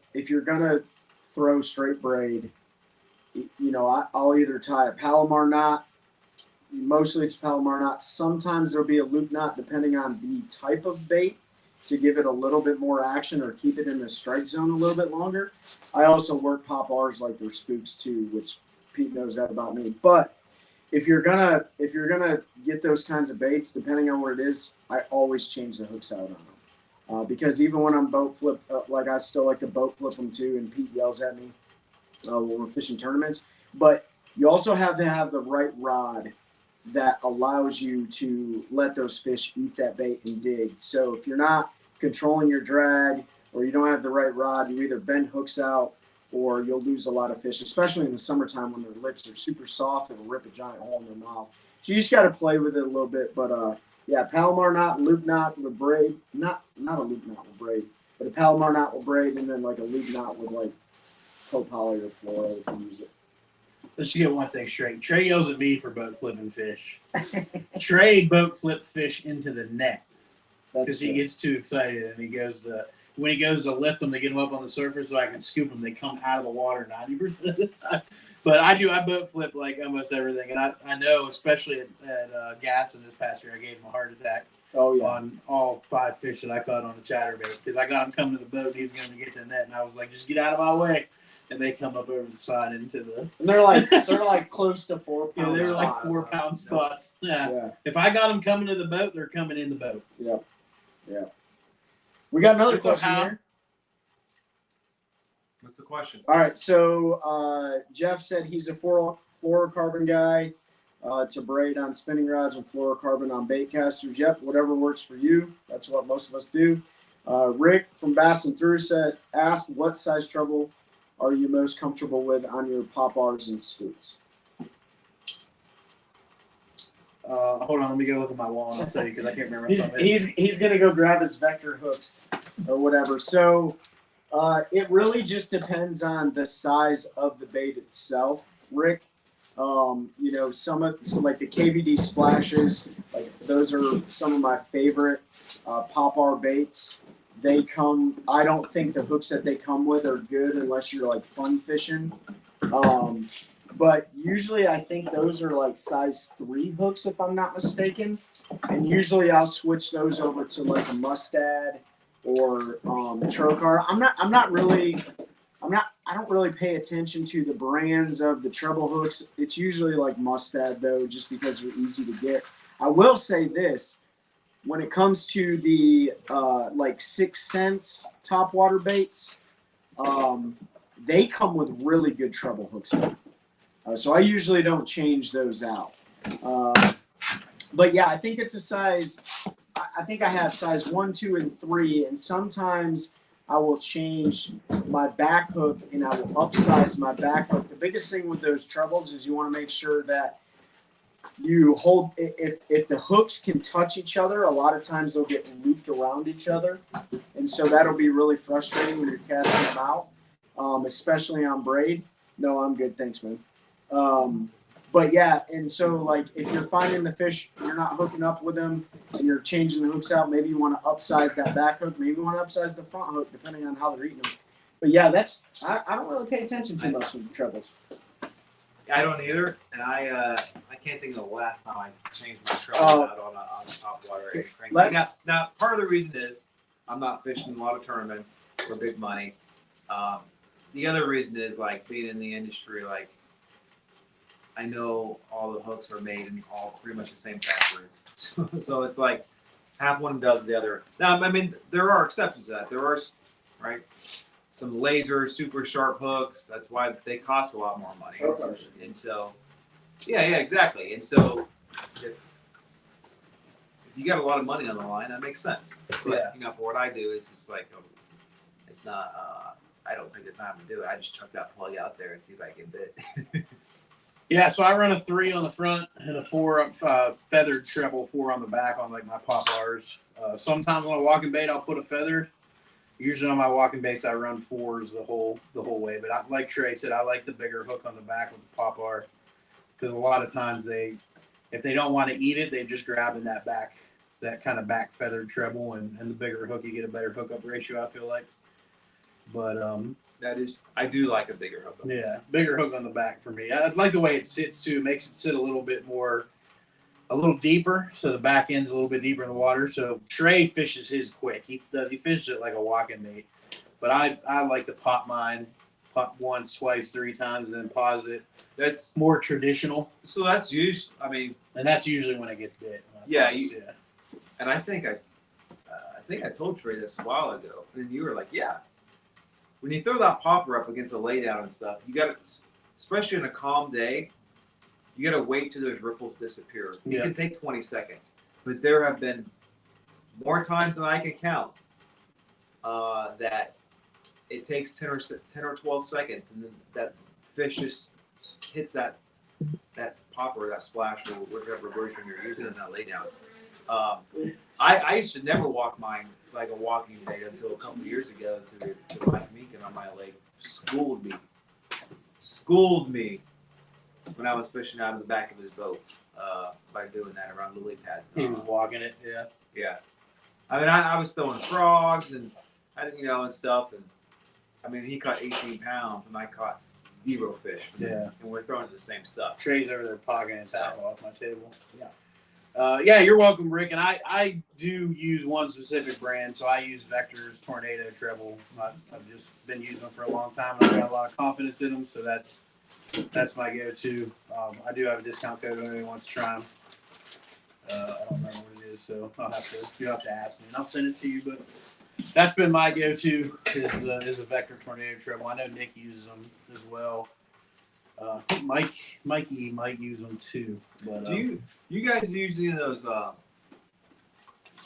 throw straight braid, I'll either tie a Palomar knot. Mostly it's Palomar knot. Sometimes there'll be a loop knot depending on the type of bait to give it a little bit more action or keep it in the strike zone a little bit longer. I also work pop bars like they're spooks too, which Pete knows that about me. But if you're gonna get those kinds of baits, depending on what it is, I always change the hooks out on them. Because even when I'm boat flip, I still like to boat flip them too, and Pete yells at me when we're fishing tournaments. But you also have to have the right rod that allows you to let those fish eat that bait and dig. So if you're not controlling your drag or you don't have the right rod, you either bend hooks out or you'll lose a lot of fish, especially in the summertime when their lips are super soft and will rip a giant hole in their mouth. So you just got to play with it a little bit. But yeah, Palomar knot, loop knot with braid, not a loop knot with braid, but a Palomar knot with braid, and then like a loop knot with like copoly or fluoro if you use it. Let's get one thing straight. Trey yells at me for boat flipping fish. Trey boat flips fish into the net because he gets too excited and when he goes to lift them to get them up on the surface so I can scoop them, they come out of the water 90% of the time. But I boat flip like almost everything, and I know especially at Gaston this past year, I gave him a heart attack. Oh yeah. On all 5 fish that I caught on the chatterbait because I got him coming to the boat. And he was going to get to the net, and I was like, "Just get out of my way!" And they come up over the side into the. And they're like close to 4 pounds. Yeah, they're like 4 pound spots. Yeah. If I got them coming to the boat, they're coming in the boat. Yep. Yeah. We got another question here. What's the question? All right, so Jeff said he's a fluorocarbon guy to braid on spinning rods and fluorocarbon on bait casters. Yep, whatever works for you. That's what most of us do. Rick from Bass and Through asked, what size treble are you most comfortable with on your pop bars and scoops? Hold on, let me go look at my wall and I'll tell you because I can't remember. He's gonna go grab his vector hooks or whatever. So it really just depends on the size of the bait itself, Rick. Some like the KVD splashes, like those are some of my favorite pop bar baits. They come. I don't think the hooks that they come with are good unless you're like fun fishing. But usually I think those are like size 3 hooks if I'm not mistaken. And usually I'll switch those over to like a Mustad or Trokar. I don't really pay attention to the brands of the treble hooks. It's usually like Mustad though, just because they're easy to get. I will say this, when it comes to the like 6 Sense top water baits, they come with really good treble hooks now. So I usually don't change those out. But yeah, I think it's a size, I think I have size 1, 2, and 3. And sometimes I will change my back hook and I will upsize my back hook. The biggest thing with those trebles is you want to make sure that you hold if the hooks can touch each other, a lot of times they'll get looped around each other, and so that'll be really frustrating when you're casting them out, especially on braid. No, I'm good, thanks, man. But yeah, and so like if you're finding the fish, you're not hooking up with them, and you're changing the hooks out. Maybe you want to upsize that back hook. Maybe you want to upsize the front hook, depending on how they're eating them. But yeah, I don't really pay attention too much to the trebles. I don't either, and I can't think of the last time I changed my treble out on a top water crank. Now, part of the reason is I'm not fishing a lot of tournaments for big money. The other reason is like being in the industry, like I know all the hooks are made in all pretty much the same factories, so it's like half one does the other. Now, I mean, there are exceptions to that. There are, right? Some laser, super sharp hooks. That's why they cost a lot more money. And so, yeah, exactly. And so, if you got a lot of money on the line, that makes sense. But, you know, for what I do, it's just like, it's not, I don't take the time to do it. I just chuck that plug out there and see if I can bit. Yeah, so I run a 3 on the front and a 4 feathered treble, 4 on the back on like my poplars. Sometimes on a walking bait, I'll put a feathered. Usually on my walking baits, I run 4s the whole way. But like Trey said, I like the bigger hook on the back with the poplar because a lot of times if they don't want to eat it, they just grab in that kind of back feathered treble and the bigger hook, you get a better hookup ratio. I feel like, but I do like a bigger hook. Yeah, bigger hook on the back for me. I like the way it sits too. It makes it sit a little deeper, so the back end's a little bit deeper in the water. So Trey fishes his quick. He fishes it like a walking bait. But I like to pop mine, pop once, twice, 3 times, and then pause it. That's more traditional. So that's usually, and that's usually when it gets bit. Yeah, and I think I told Trey this a while ago, and you were like, yeah. When you throw that popper up against a laydown and stuff, you got to, especially on a calm day, you got to wait till those ripples disappear. It can take 20 seconds. But there have been more times than I can count that it takes 10 or 12 seconds, and then that fish just hits that popper, that splash, or whatever version you're using in that laydown. I used to never walk mine like a walking bait until a couple of years ago to Mike Meekin on my lake schooled me when I was fishing out of the back of his boat by doing that around the lily pads. He was walking it, yeah. I mean, I was throwing frogs and and stuff, and he caught 18 pounds and I caught 0 fish. Yeah, and we're throwing the same stuff. Trey's over there pocketing his apple off my table. Yeah, you're welcome, Rick. And I do use one specific brand, so I use Vector's Tornado Treble. I've just been using them for a long time, and I've got a lot of confidence in them, so that's my go-to. I do have a discount code if anyone wants to try them. I don't remember what it is, so you'll have to ask me, and I'll send it to you. But that's been my go-to is a Vector Tornado Treble. I know Nick uses them as well. Mikey might use them too. But do you guys use any of those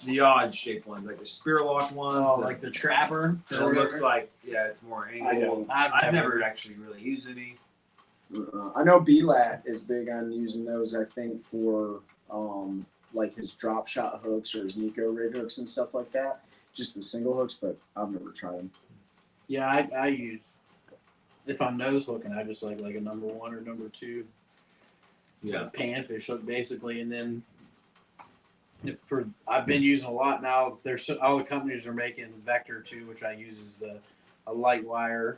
the odd shaped ones, like the spear lock ones? Oh, like the Trapper. It looks like it's more angled. I've never actually really used any. I know B-Lat is big on using those. I think for like his drop shot hooks or his Nico rig hooks and stuff like that. Just the single hooks, but I've never tried them. Yeah, I use. If I'm nose hooking, I just like a number 1 or number 2. Yeah, panfish hook basically, and then I've been using a lot now. There's all the companies are making Vector too, which I use as a light wire,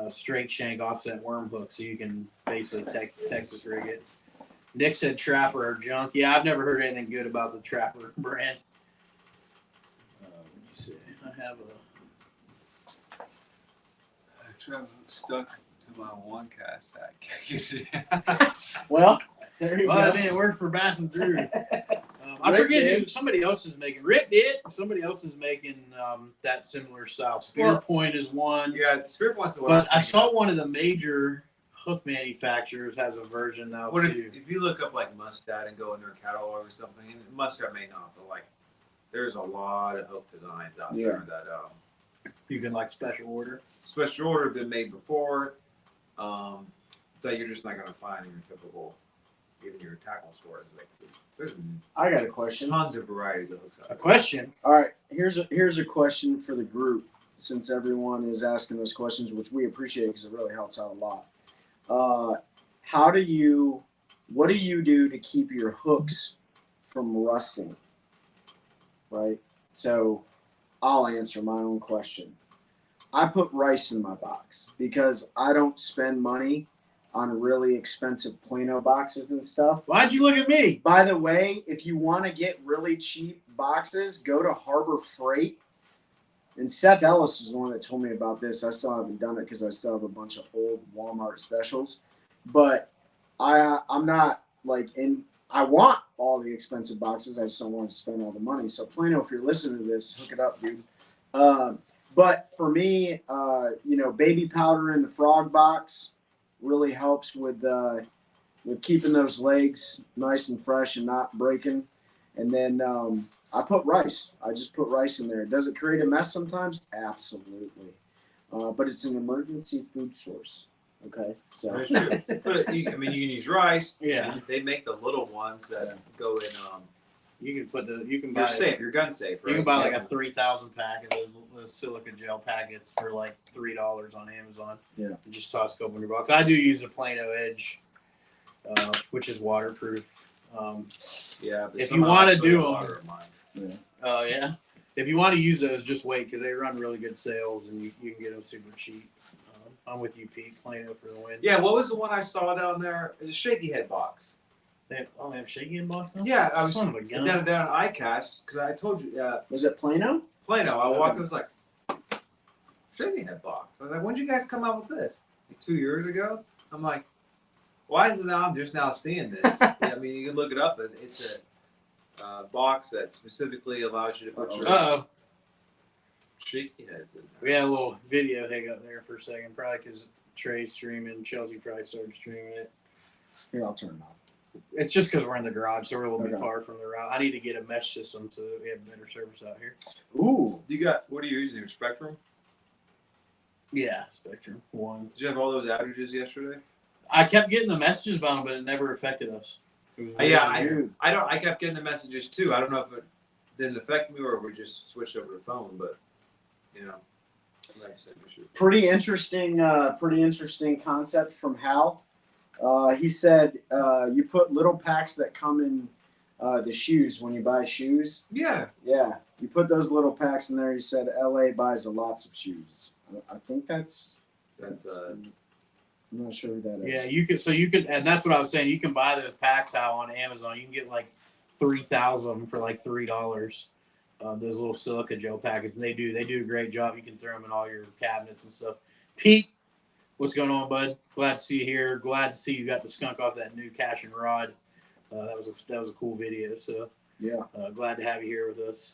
straight shank offset worm hook, so you can basically Texas rig it. Nick said Trapper or junk. Yeah, I've never heard anything good about the Trapper brand. Let me see. I have I'm stuck to my one cast. I can't get it. Well, there you go. go. I mean, it worked for Bass and Drew. I forget who somebody else is making. Rick did. Somebody else is making that similar style. Spear Point is one. Yeah, Spear Point's the one. But I saw one of the major hook manufacturers has a version now too. If you look up like Mustad and go in their catalog or something, and Mustad may not, but like there's a lot of hook designs out there that you can like special order. Special order have been made before that you're just not going to find in your typical, in your tackle stores. Like, there's I got a question. tons of varieties of hooks out A there. question. All right, here's a question for the group. Since everyone is asking those questions, which we appreciate because it really helps out a lot. What do you do to keep your hooks from rusting? Right. So I'll answer my own question. I put rice in my box because I don't spend money on really expensive Plano boxes and stuff. Why'd you look at me? By the way, if you want to get really cheap boxes, go to Harbor Freight. And Seth Ellis is the one that told me about this. I still haven't done it because I still have a bunch of old Walmart specials. But I'm not like I want all the expensive boxes. I just don't want to spend all the money. So Plano, if you're listening to this, hook it up, dude. But for me, baby powder in the frog box really helps with keeping those legs nice and fresh and not breaking. And then I put rice. I just put rice in there. Does it create a mess sometimes? Absolutely. But it's an emergency food source. Okay, so That's true. But you can use rice. Yeah. They make the little ones that go in. You can buy You're safe. You're gun safe. Right? You can buy like a 3,000 pack of those silica gel packets for like $3 on Amazon. Yeah. And just toss a couple in your box. I do use a Plano Edge, which is waterproof. Yeah. But If you somehow wanna I still do got 'em- water in mine. Oh yeah. If you want to use those, just wait because they run really good sales and you can get them super cheap. I'm with you, Pete. Plano for the win. Yeah. What was the one I saw down there? It's a shaky head box. They have shaky in box now? Yeah, I was Son of a gun. down at ICAST because I told you. was it Plano? Plano. I walked. I was like, shaky head box. I was like, when did you guys come out with this? Like 2 years ago. I'm like, why is it now? I'm just now seeing this. Yeah, I mean, you can look it up. It's a box that specifically allows you to put your Uh-oh. shaky heads in there. We had a little video hiccup there for a second, probably because Trey's streaming. Chelsea probably started streaming it. Here, I'll turn it off. It's just because we're in the garage, so we're a little bit Okay. far from the route. I need to get a mesh system so that we have better service out here. Ooh, What are you using? Your Spectrum? Yeah, Spectrum 1. Did you have all those outages yesterday? I kept getting the messages about them, but it never affected us. It was Yeah, weird. dude. I kept getting the messages too. I don't know if it didn't affect me or we just switched over to phone, but like I said, we should. Pretty interesting concept from Hal. He said you put little packs that come in the shoes when you buy shoes. Yeah. Yeah, you put those little packs in there. He said LA buys lots of shoes. I think that's. I'm not sure who that is. Yeah, you could, and that's what I was saying. You can buy those packs out on Amazon. You can get like 3,000 of them for like $3. Those little silica gel packets, and they do a great job. You can throw them in all your cabinets and stuff. Pete, what's going on, bud? Glad to see you here. Glad to see you got the skunk off that new cash and rod. That was a cool video. So Yeah, glad to have you here with us.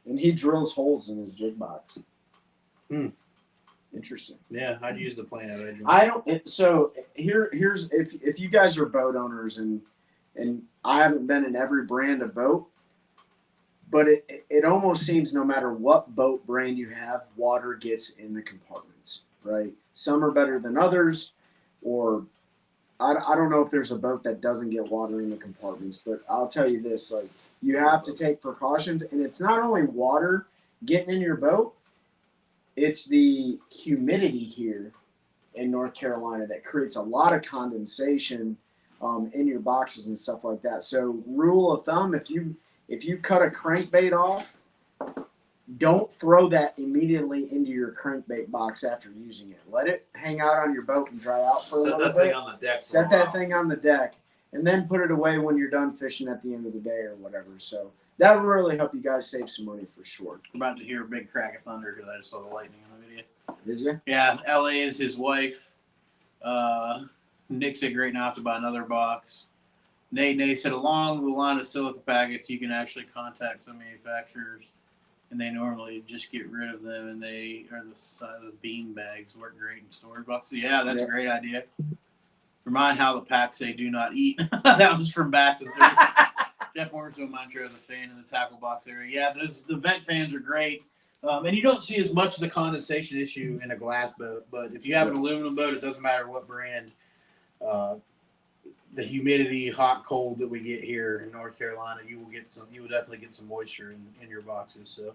and he drills holes in his jig box. Interesting. Yeah, I'd use the Plano Edge. I don't. So here's if you guys are boat owners and I haven't been in every brand of boat, but it almost seems no matter what boat brand you have, water gets in the compartments, right? Some are better than others, or I don't know if there's a boat that doesn't get water in the compartments, but I'll tell you this, like you have to take precautions, and it's not only water getting in your boat, it's the humidity here in North Carolina that creates a lot of condensation in your boxes and stuff like that. So rule of thumb, if you cut a crankbait off, don't throw that immediately into your crankbait box after using it. Let it hang out on your boat and dry out for a Set little that bit. thing on the deck. for a Set that while. thing on the deck and then put it away when you're done fishing at the end of the day or whatever. So that will really help you guys save some money for sure. I'm about to hear a big crack of thunder because I just saw the lightning in the video. Did you? Yeah, LA is his wife. Nick said great now to buy another box. Nate said along the line of silica packets, you can actually contact some manufacturers, and they normally just get rid of them, and they are the size of bean bags. Work great in storage boxes. Yeah, that's a great idea. Remind how the packs say do not eat. That was from Bassett. Jeff Warren's on my trailer, the fan in the tackle box area. Yeah, the vent fans are great. And you don't see as much of the condensation issue in a glass boat, but if you have an aluminum boat, it doesn't matter what brand. the humidity, hot, cold that we get here in North Carolina, you will definitely get some moisture in your boxes. So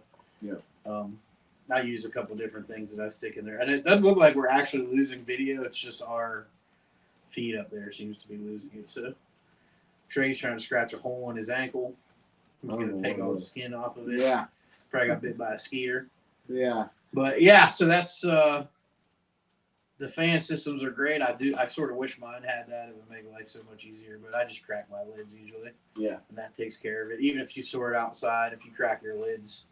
I use a couple different things that I stick in there, and it doesn't look like we're actually losing video. It's just our feed up there seems to be losing it. So Trey's trying to scratch a hole in his ankle. He's gonna take all the skin off of it. Yeah. Probably got bit by a skeeter. Yeah. But yeah, so that's the fan systems are great. I sort of wish mine had that. It would make life so much easier. But I just crack my lids usually. Yeah. And that takes care of it. Even if you store it outside, if you crack your lids,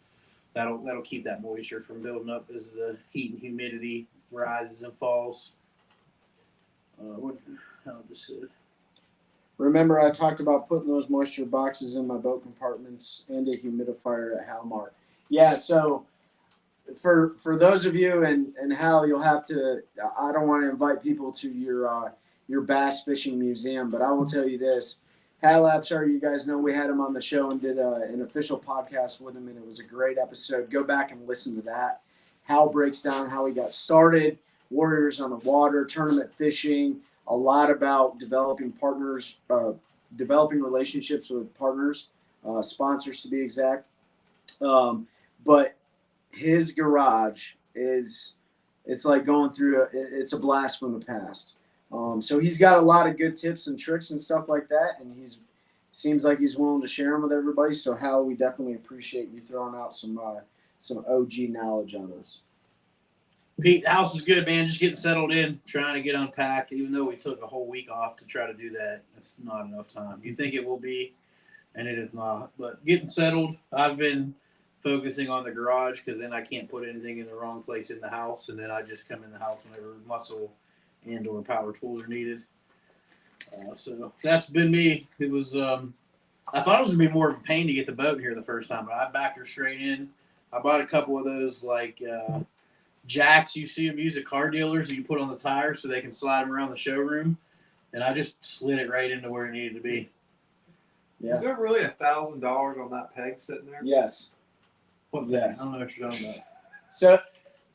that'll keep that moisture from building up as the heat and humidity rises and falls. How this is. Remember, I talked about putting those moisture boxes in my boat compartments and a humidifier at Halmar. Yeah, so for those of you and Hal, you'll have to. I don't want to invite people to your bass fishing museum, but I will tell you this: Hal Abshire, you guys know we had him on the show and did an official podcast with him, and it was a great episode. Go back and listen to that. Hal breaks down how he got started, Warriors on the Water, tournament fishing. A lot about developing partners, developing relationships with partners, sponsors to be exact. But his garage it's like going through it's a blast from the past. So he's got a lot of good tips and tricks and stuff like that, and seems like he's willing to share them with everybody. So Hal, we definitely appreciate you throwing out some OG knowledge on us. Pete, the house is good, man. Just getting settled in, trying to get unpacked. Even though we took a whole week off to try to do that, it's not enough time. You think it will be, and it is not. But getting settled, I've been focusing on the garage because then I can't put anything in the wrong place in the house, and then I just come in the house whenever muscle and/or power tools are needed. So that's been me. It was. I thought it was gonna be more of a pain to get the boat here the first time, but I backed her straight in. I bought a couple of those like. Jacks, you see them use at car dealers that you put on the tires so they can slide them around the showroom, and I just slid it right into where it needed to be. Yeah. Is there really $1,000 on that peg sitting there? Yes. What Yes. I don't know what you're talking about. So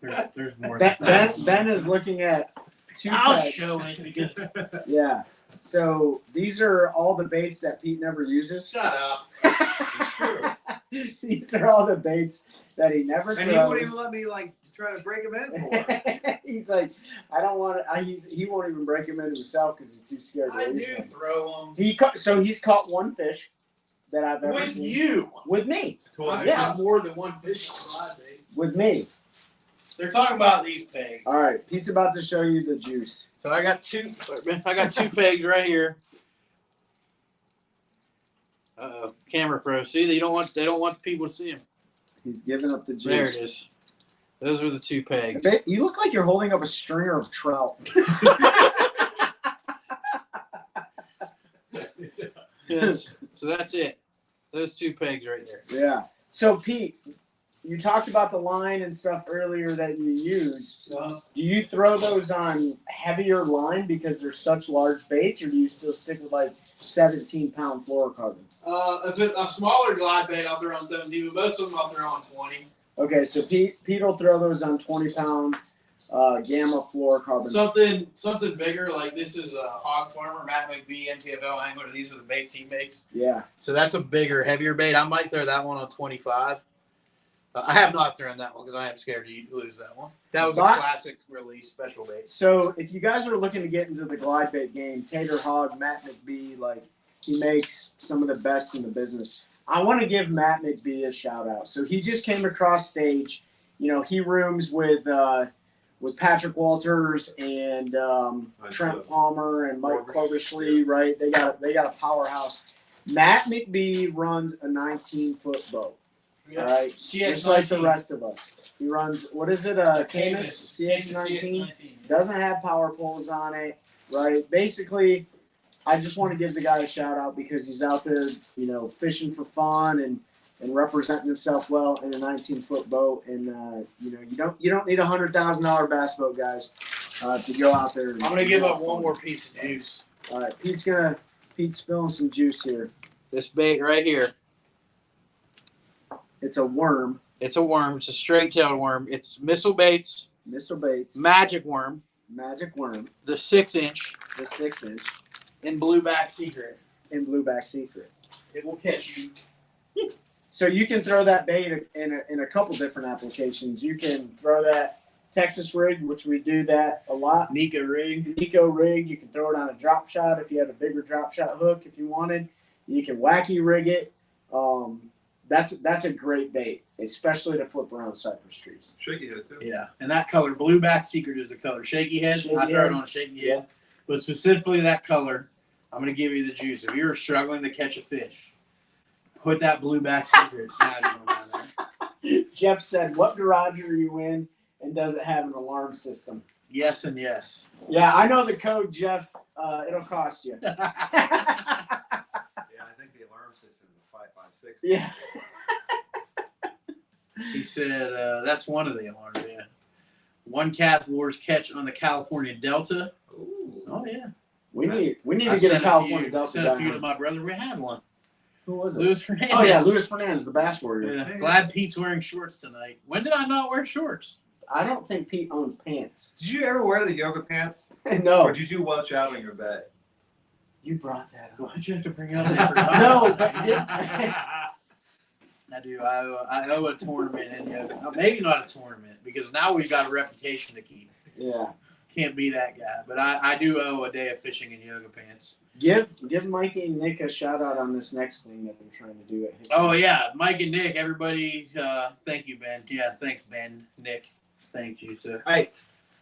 There's more. Ben is looking at two I'll pegs. show it because Yeah. So these are all the baits that Pete never uses. shut up. It's true. These are all the baits that he never And he wouldn't even throws. let me try to break him in for. He's like, I don't want to. He won't even break him in himself because he's too scared to I lose do one. throw them He's caught one fish that I've ever with seen. you. With me. I've Yeah. got more than one fish on my bait. With me. They're talking about these pegs. All right. Pete's about to show you the juice. So I got two pegs right here. Camera froze. See, they don't want the people to see them. He's giving up the juice. There it is. Those are the two pegs. You look like you're holding up a stringer of trout. Yes. So that's it. Those two pegs right there. Yeah. So Pete, you talked about the line and stuff earlier that you use. Do you throw those on heavier line because they're such large baits, or do you still stick with like 17-pound fluorocarbon? If it's a smaller glide bait, I'll throw on 17, but most of them I'll throw on 20. Okay, so Pete will throw those on 20-pound gamma fluorocarbon. Something bigger, like this is a Hog Farmer, Matt McBee, NPFL Angler. These are the baits he makes. Yeah. So that's a bigger, heavier bait. I might throw that one on 25. I have not thrown that one because I am scared to lose that one. That was a classic release special bait. So if you guys are looking to get into the glide bait game, Tater Hog, Matt McBee, he makes some of the best in the business. I want to give Matt McBee a shout out. So he just came across stage. He rooms with Patrick Walters and Trent Palmer and Mike Cobishley, right? They got a powerhouse. Matt McBee runs a 19-foot boat. All right, just like the rest of us. He runs, what is it, Camus CX-19? Doesn't have power poles on it, right? Basically, I just want to give the guy a shout out because he's out there, fishing for fun and representing himself well in a 19-foot boat. And you don't need a $100,000 bass boat, guys, to go out there. I'm gonna give up one more piece of juice. All right, Pete's spilling some juice here. This bait right here. It's a worm. It's a worm. It's a straight-tailed worm. It's Missile Baits. Mr. Bates. Magic worm. Magic worm. The 6-inch. The 6-inch. in Blueback Secret. in Blueback Secret. It will catch you. So you can throw that bait in a couple different applications. You can throw that Texas rig, which we do that a lot. Nico rig. Nico rig. You can throw it on a drop shot if you have a bigger drop shot hook. If you wanted, you can wacky rig it. That's a great bait, especially to flip around cypress trees. Shaky head too. Yeah, and that color, Blueback Secret, is the color shaky head. Shaky I throw head. it on a shaky head, but specifically that color, I'm going to give you the juice. If you're struggling to catch a fish, put that Blueback Secret down there. Jeff said, "What garage are you in, and does it have an alarm system?" Yes and yes. Yeah, I know the code, Jeff. It'll cost you. Yeah, I think the alarm system is 556. Yeah. He said that's one of the alarms. Yeah, one cast lures catch on the California Delta. Ooh. Oh yeah, We need I to get a sent California few, Delta sent a down few to here. my brother. We had one. Who was it? Luis Fernandez. Oh yeah, Luis Fernandez, the Bass Warrior. Yeah. Glad Pete's wearing shorts tonight. When did I not wear shorts? I don't think Pete owns pants. Did you ever wear the yoga pants? No, Or did you watch out on your bed? you brought that up. Why'd you have to bring up that? No, but did I do. I owe a tournament in yoga. Maybe not a tournament because now we've got a reputation to keep. yeah. Can't be that guy. But I do owe a day of fishing in yoga pants. Give Mikey and Nick a shout out on this next thing that they're trying to do at Hickman. Oh yeah, Mike and Nick, everybody. Thank you, Ben. Yeah, thanks, Ben. Nick, thank you. So, Hey,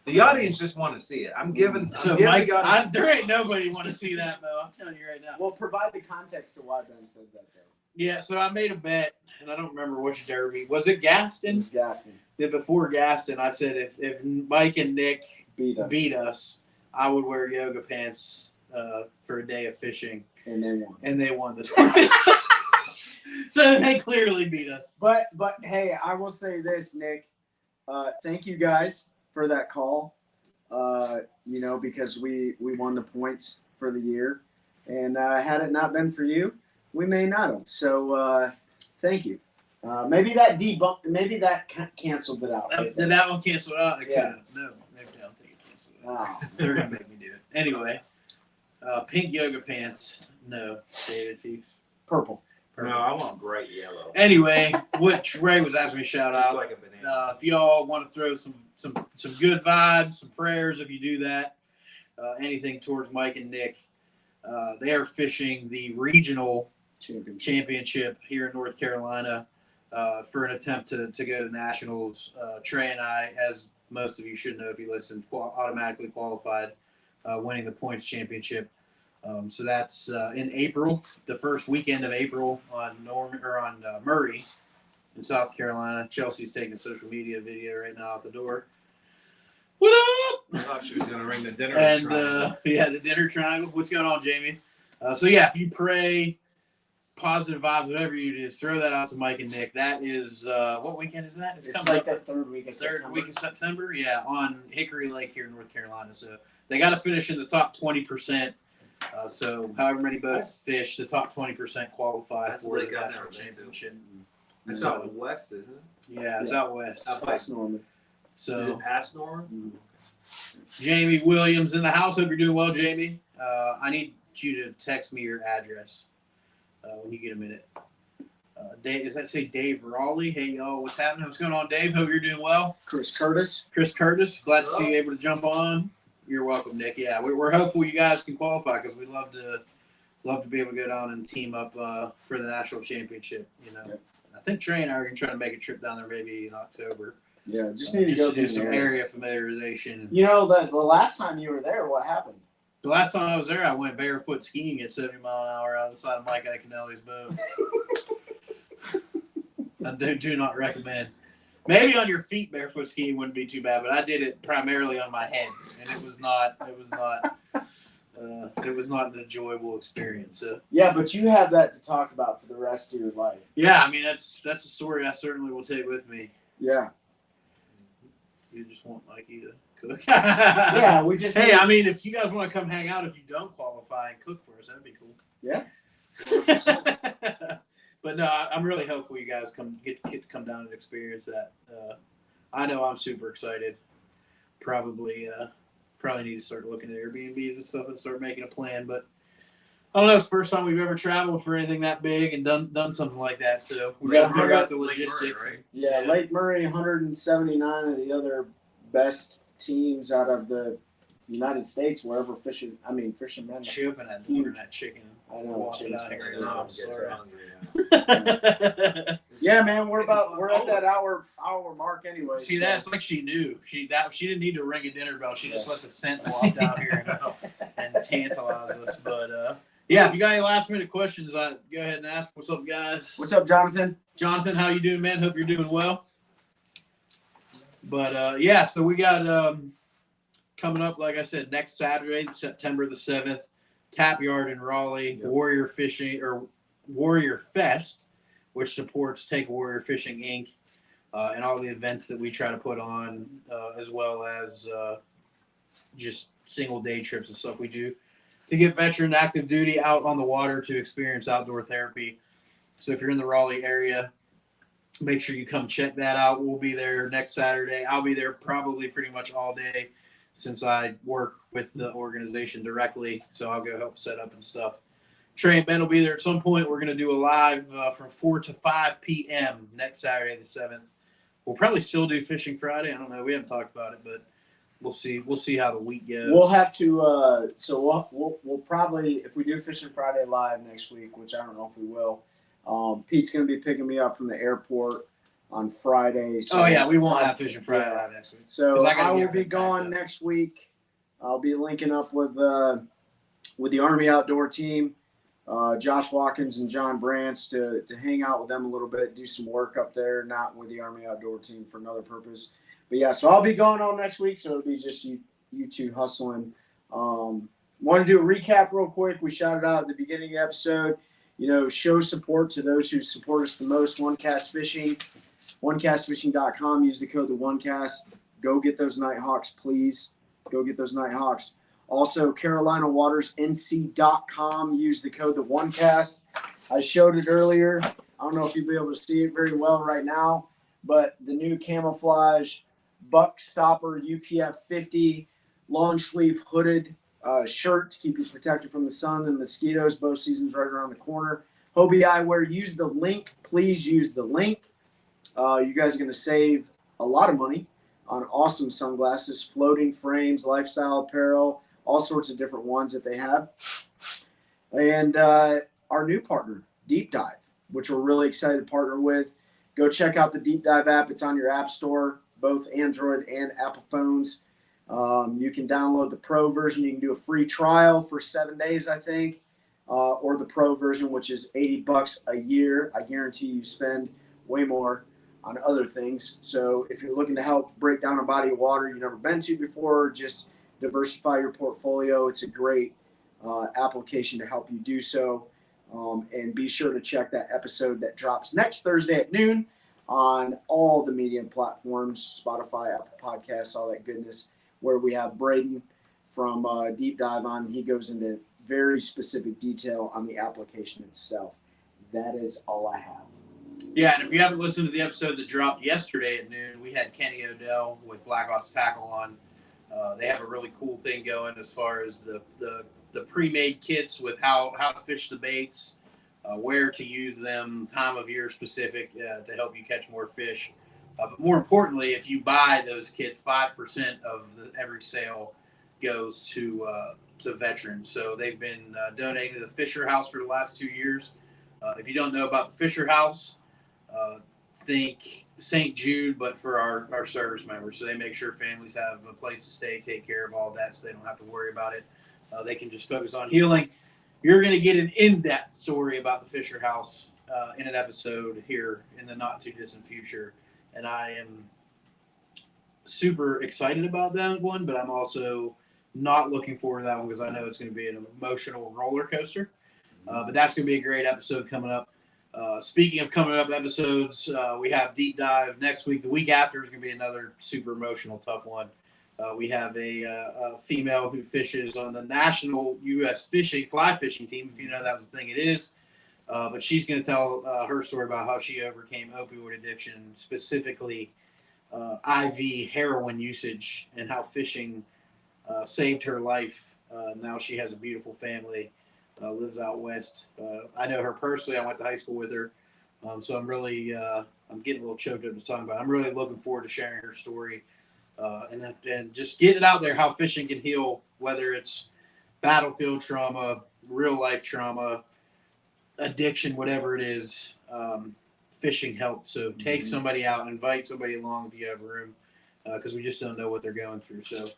the audience just want to see it. I'm giving. so I'm giving Mike, the audience- there ain't nobody want to see that though. I'm telling you right now. Well, provide the context to why Ben said that though. Yeah, so I made a bet, and I don't remember which derby was it. Gaston. It's Gaston. That before Gaston, I said if Mike and Nick Beat us. I would wear yoga pants for a day of fishing, And they won. and they won the tournament. So they clearly beat us. But hey, I will say this, Nick. Thank you guys for that call. Because we won the points for the year, and had it not been for you, we may not have. So thank you. Maybe that canceled it out. Did that one cancel out? It Yeah. could've. No, maybe I don't think it canceled it out. Oh. They're gonna make me do it anyway. Pink yoga pants. No, David Fuchs. Purple. No, I want bright yellow. Anyway, what Ray was asking me to shout Just out. like a banana. If y'all want to throw some good vibes, some prayers, if you do that, anything towards Mike and Nick, they are fishing the regional championship here in North Carolina for an attempt to go to nationals. Trey and I, as most of you should know if you listen, automatically qualified, winning the points championship. So that's in April, the first weekend of April on Murray in South Carolina. Chelsea's taking social media video right now out the door. What up? I thought she was going to ring the dinner. And triangle. the dinner triangle. What's going on, Jamie? So yeah, if you pray positive vibes, whatever you do, just throw that out to Mike and Nick. That is what weekend is that? It's coming like up the third week of September. Yeah, on Hickory Lake here in North Carolina. So they got to finish in the top 20%. So however many boats fish, the top 20% qualify That's for the Lake Elsinore, national too. championship. It's So, out west, isn't it? yeah, it's out west. Out That's Norman. Is So it past Norman? Jamie Williams in the house. Hope you're doing well, Jamie. I need you to text me your address when you get a minute. Dave, does that say Dave Raleigh? Hey, y'all, what's happening? What's going on, Dave? Hope you're doing well. Chris Curtis. Chris Curtis, glad to see you able to jump on. You're welcome, Nick. Yeah, we're hopeful you guys can qualify because we'd love to be able to go down and team up for the national championship. Yep. I think Trey and I are going to try to make a trip down there maybe in October. Yeah, just need to go do some area. area familiarization. You know, the last time you were there, what happened? The last time I was there, I went barefoot skiing at 70 mile an hour out of the side of Mike Iaconelli's boat. I do not recommend. Maybe on your feet barefoot skiing wouldn't be too bad, but I did it primarily on my head, and it was not an enjoyable experience. So, Yeah, but you have that to talk about for the rest of your life. yeah, I mean that's a story I certainly will take with me. Yeah. You just want Mikey to cook. Yeah, we just Hey, I mean, if you guys want to come hang out, if you don't qualify and cook for us, that'd be cool. Yeah. But no, I'm really hopeful you guys get to come down and experience that. I know I'm super excited. Probably need to start looking at Airbnbs and stuff and start making a plan. But I don't know. It's the first time we've ever traveled for anything that big and done something like that. So we Yeah, got to figure out the Lake Murray, logistics. right? Yeah, Lake Murray, 179 of the other best teams out of the United States, wherever fishermen. Chipping that doing that chicken. I know. Wash it chicken's out here. hungry. No, I'm Gets sorry. hungry, Yeah, man, we're at that hour mark anyway. See, so- that's like she knew. She didn't need to ring a dinner bell. She just let the scent waft out here and tantalize us. But yeah, if you got any last minute questions, go ahead and ask. What's up, guys? What's up, Jonathan? Jonathan, how you doing, man? Hope you're doing well. But yeah, so we got coming up, like I said, next Saturday, September the 7th, Tap Yard in Raleigh, Yep. Warrior Fishing or Warrior Fest, which supports Take Warrior Fishing Inc. And all the events that we try to put on, as well as just single day trips and stuff we do to get veteran active duty out on the water to experience outdoor therapy. So if you're in the Raleigh area, make sure you come check that out. We'll be there next Saturday. I'll be there probably pretty much all day since I work with the organization directly. So I'll go help set up and stuff. Trey and Ben will be there at some point. We're going to do a live from 4 to 5 p.m. next Saturday, the 7th. We'll probably still do Fishing Friday. I don't know. We haven't talked about it, but we'll see. We'll see how the week goes. We'll have to. So we'll probably, if we do Fishing Friday live next week, which I don't know if we will. Pete's going to be picking me up from the airport on Friday. So, Oh yeah, we won't have Fishing Friday live next week. So 'Cause I gotta I will get be back gone up. next week. I'll be linking up with the Army Outdoor team, Josh Watkins and John Branch, to hang out with them a little bit, do some work up there, not with the Army Outdoor team for another purpose. But yeah, so I'll be gone all next week, so it'll be just you two hustling. Want to do a recap real quick. We shouted out at the beginning of the episode, show support to those who support us the most. OneCast Fishing, onecastfishing.com. Use the code TheOneCast. Go get those Nighthawks, please. Go get those Nighthawks. Also, CarolinaWatersNC.com. Use the code TheOneCast. I showed it earlier. I don't know if you'll be able to see it very well right now, but the new camouflage Buck Stopper UPF 50 long sleeve hooded shirt to keep you protected from the sun and mosquitoes. Both seasons right around the corner. Hobie Eyewear. Use the link. Please use the link. You guys are going to save a lot of money on awesome sunglasses, floating frames, lifestyle apparel, all sorts of different ones that they have. And our new partner, Deep Dive, which we're really excited to partner with. Go check out the Deep Dive app. It's on your app store, both Android and Apple phones. You can download the Pro version. You can do a free trial for 7 days, I think, or the Pro version, which is $80 a year. I guarantee you spend way more on other things. So if you're looking to help break down a body of water you've never been to before, just diversify your portfolio, it's a great application to help you do so. And be sure to check that episode that drops next Thursday at noon on all the media platforms, Spotify, Apple Podcasts, all that goodness, where we have Braden from Deep Dive on. He goes into very specific detail on the application itself. That is all I have. Yeah, and if you haven't listened to the episode that dropped yesterday at noon, we had Kenny Odell with Black Ops Tackle on. They have a really cool thing going as far as the pre-made kits with how to fish the baits, where to use them, time of year specific to help you catch more fish. But more importantly, if you buy those kits, 5% of every sale goes to veterans. So they've been donating to the Fisher House for the last 2 years. If you don't know about the Fisher House, think St. Jude, but for our service members. So they make sure families have a place to stay, take care of all that, so they don't have to worry about it. They can just focus on healing. You're going to get an in-depth story about the Fisher House in an episode here in the not-too-distant future. And I am super excited about that one, but I'm also not looking forward to that one because I know it's going to be an emotional roller coaster. But that's going to be a great episode coming up. Speaking of coming up episodes, we have Deep Dive next week. The week after is going to be another super emotional, tough one. We have a female who fishes on the national U.S. fly fishing team, if you know that was the thing it is. But she's going to tell her story about how she overcame opioid addiction, specifically IV heroin usage, and how fishing saved her life. Now she has a beautiful family. lives out west. I know her personally. I went to high school with her. So I'm really, I'm getting a little choked up just talking about it. I'm really looking forward to sharing her story and just getting it out there how fishing can heal, whether it's battlefield trauma, real life trauma, addiction, whatever it is. Fishing helps. So take somebody out and invite somebody along if you have room, because we just don't know what they're going through. So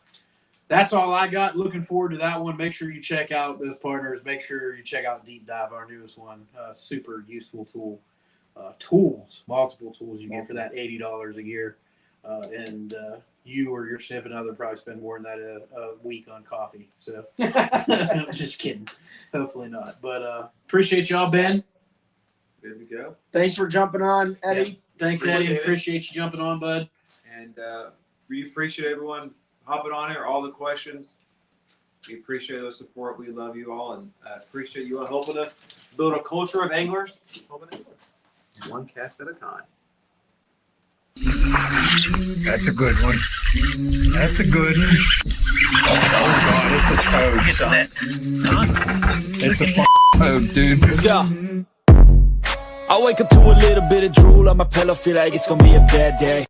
that's all I got. Looking forward to that one. Make sure you check out those partners. Make sure you check out Deep Dive, our newest one. Super useful tool. Multiple tools you get for that $80 a year. And you or your significant other probably spend more than that a week on coffee. So I'm just kidding. Hopefully not. But appreciate y'all, Ben. Good to go. Thanks for jumping on, Eddie. Thanks, Appreciate Eddie. it. Appreciate you jumping on, bud. And we appreciate everyone hopping on here, all the questions. We appreciate the support. We love you all, and appreciate you all helping us build a culture of anglers. One cast at a time. That's a good one. That's a good one. Oh God, it's a toad, son. It's a toad, dude. Let's go. I wake up to a little bit of drool on my pillow, feel like it's gonna be a bad day.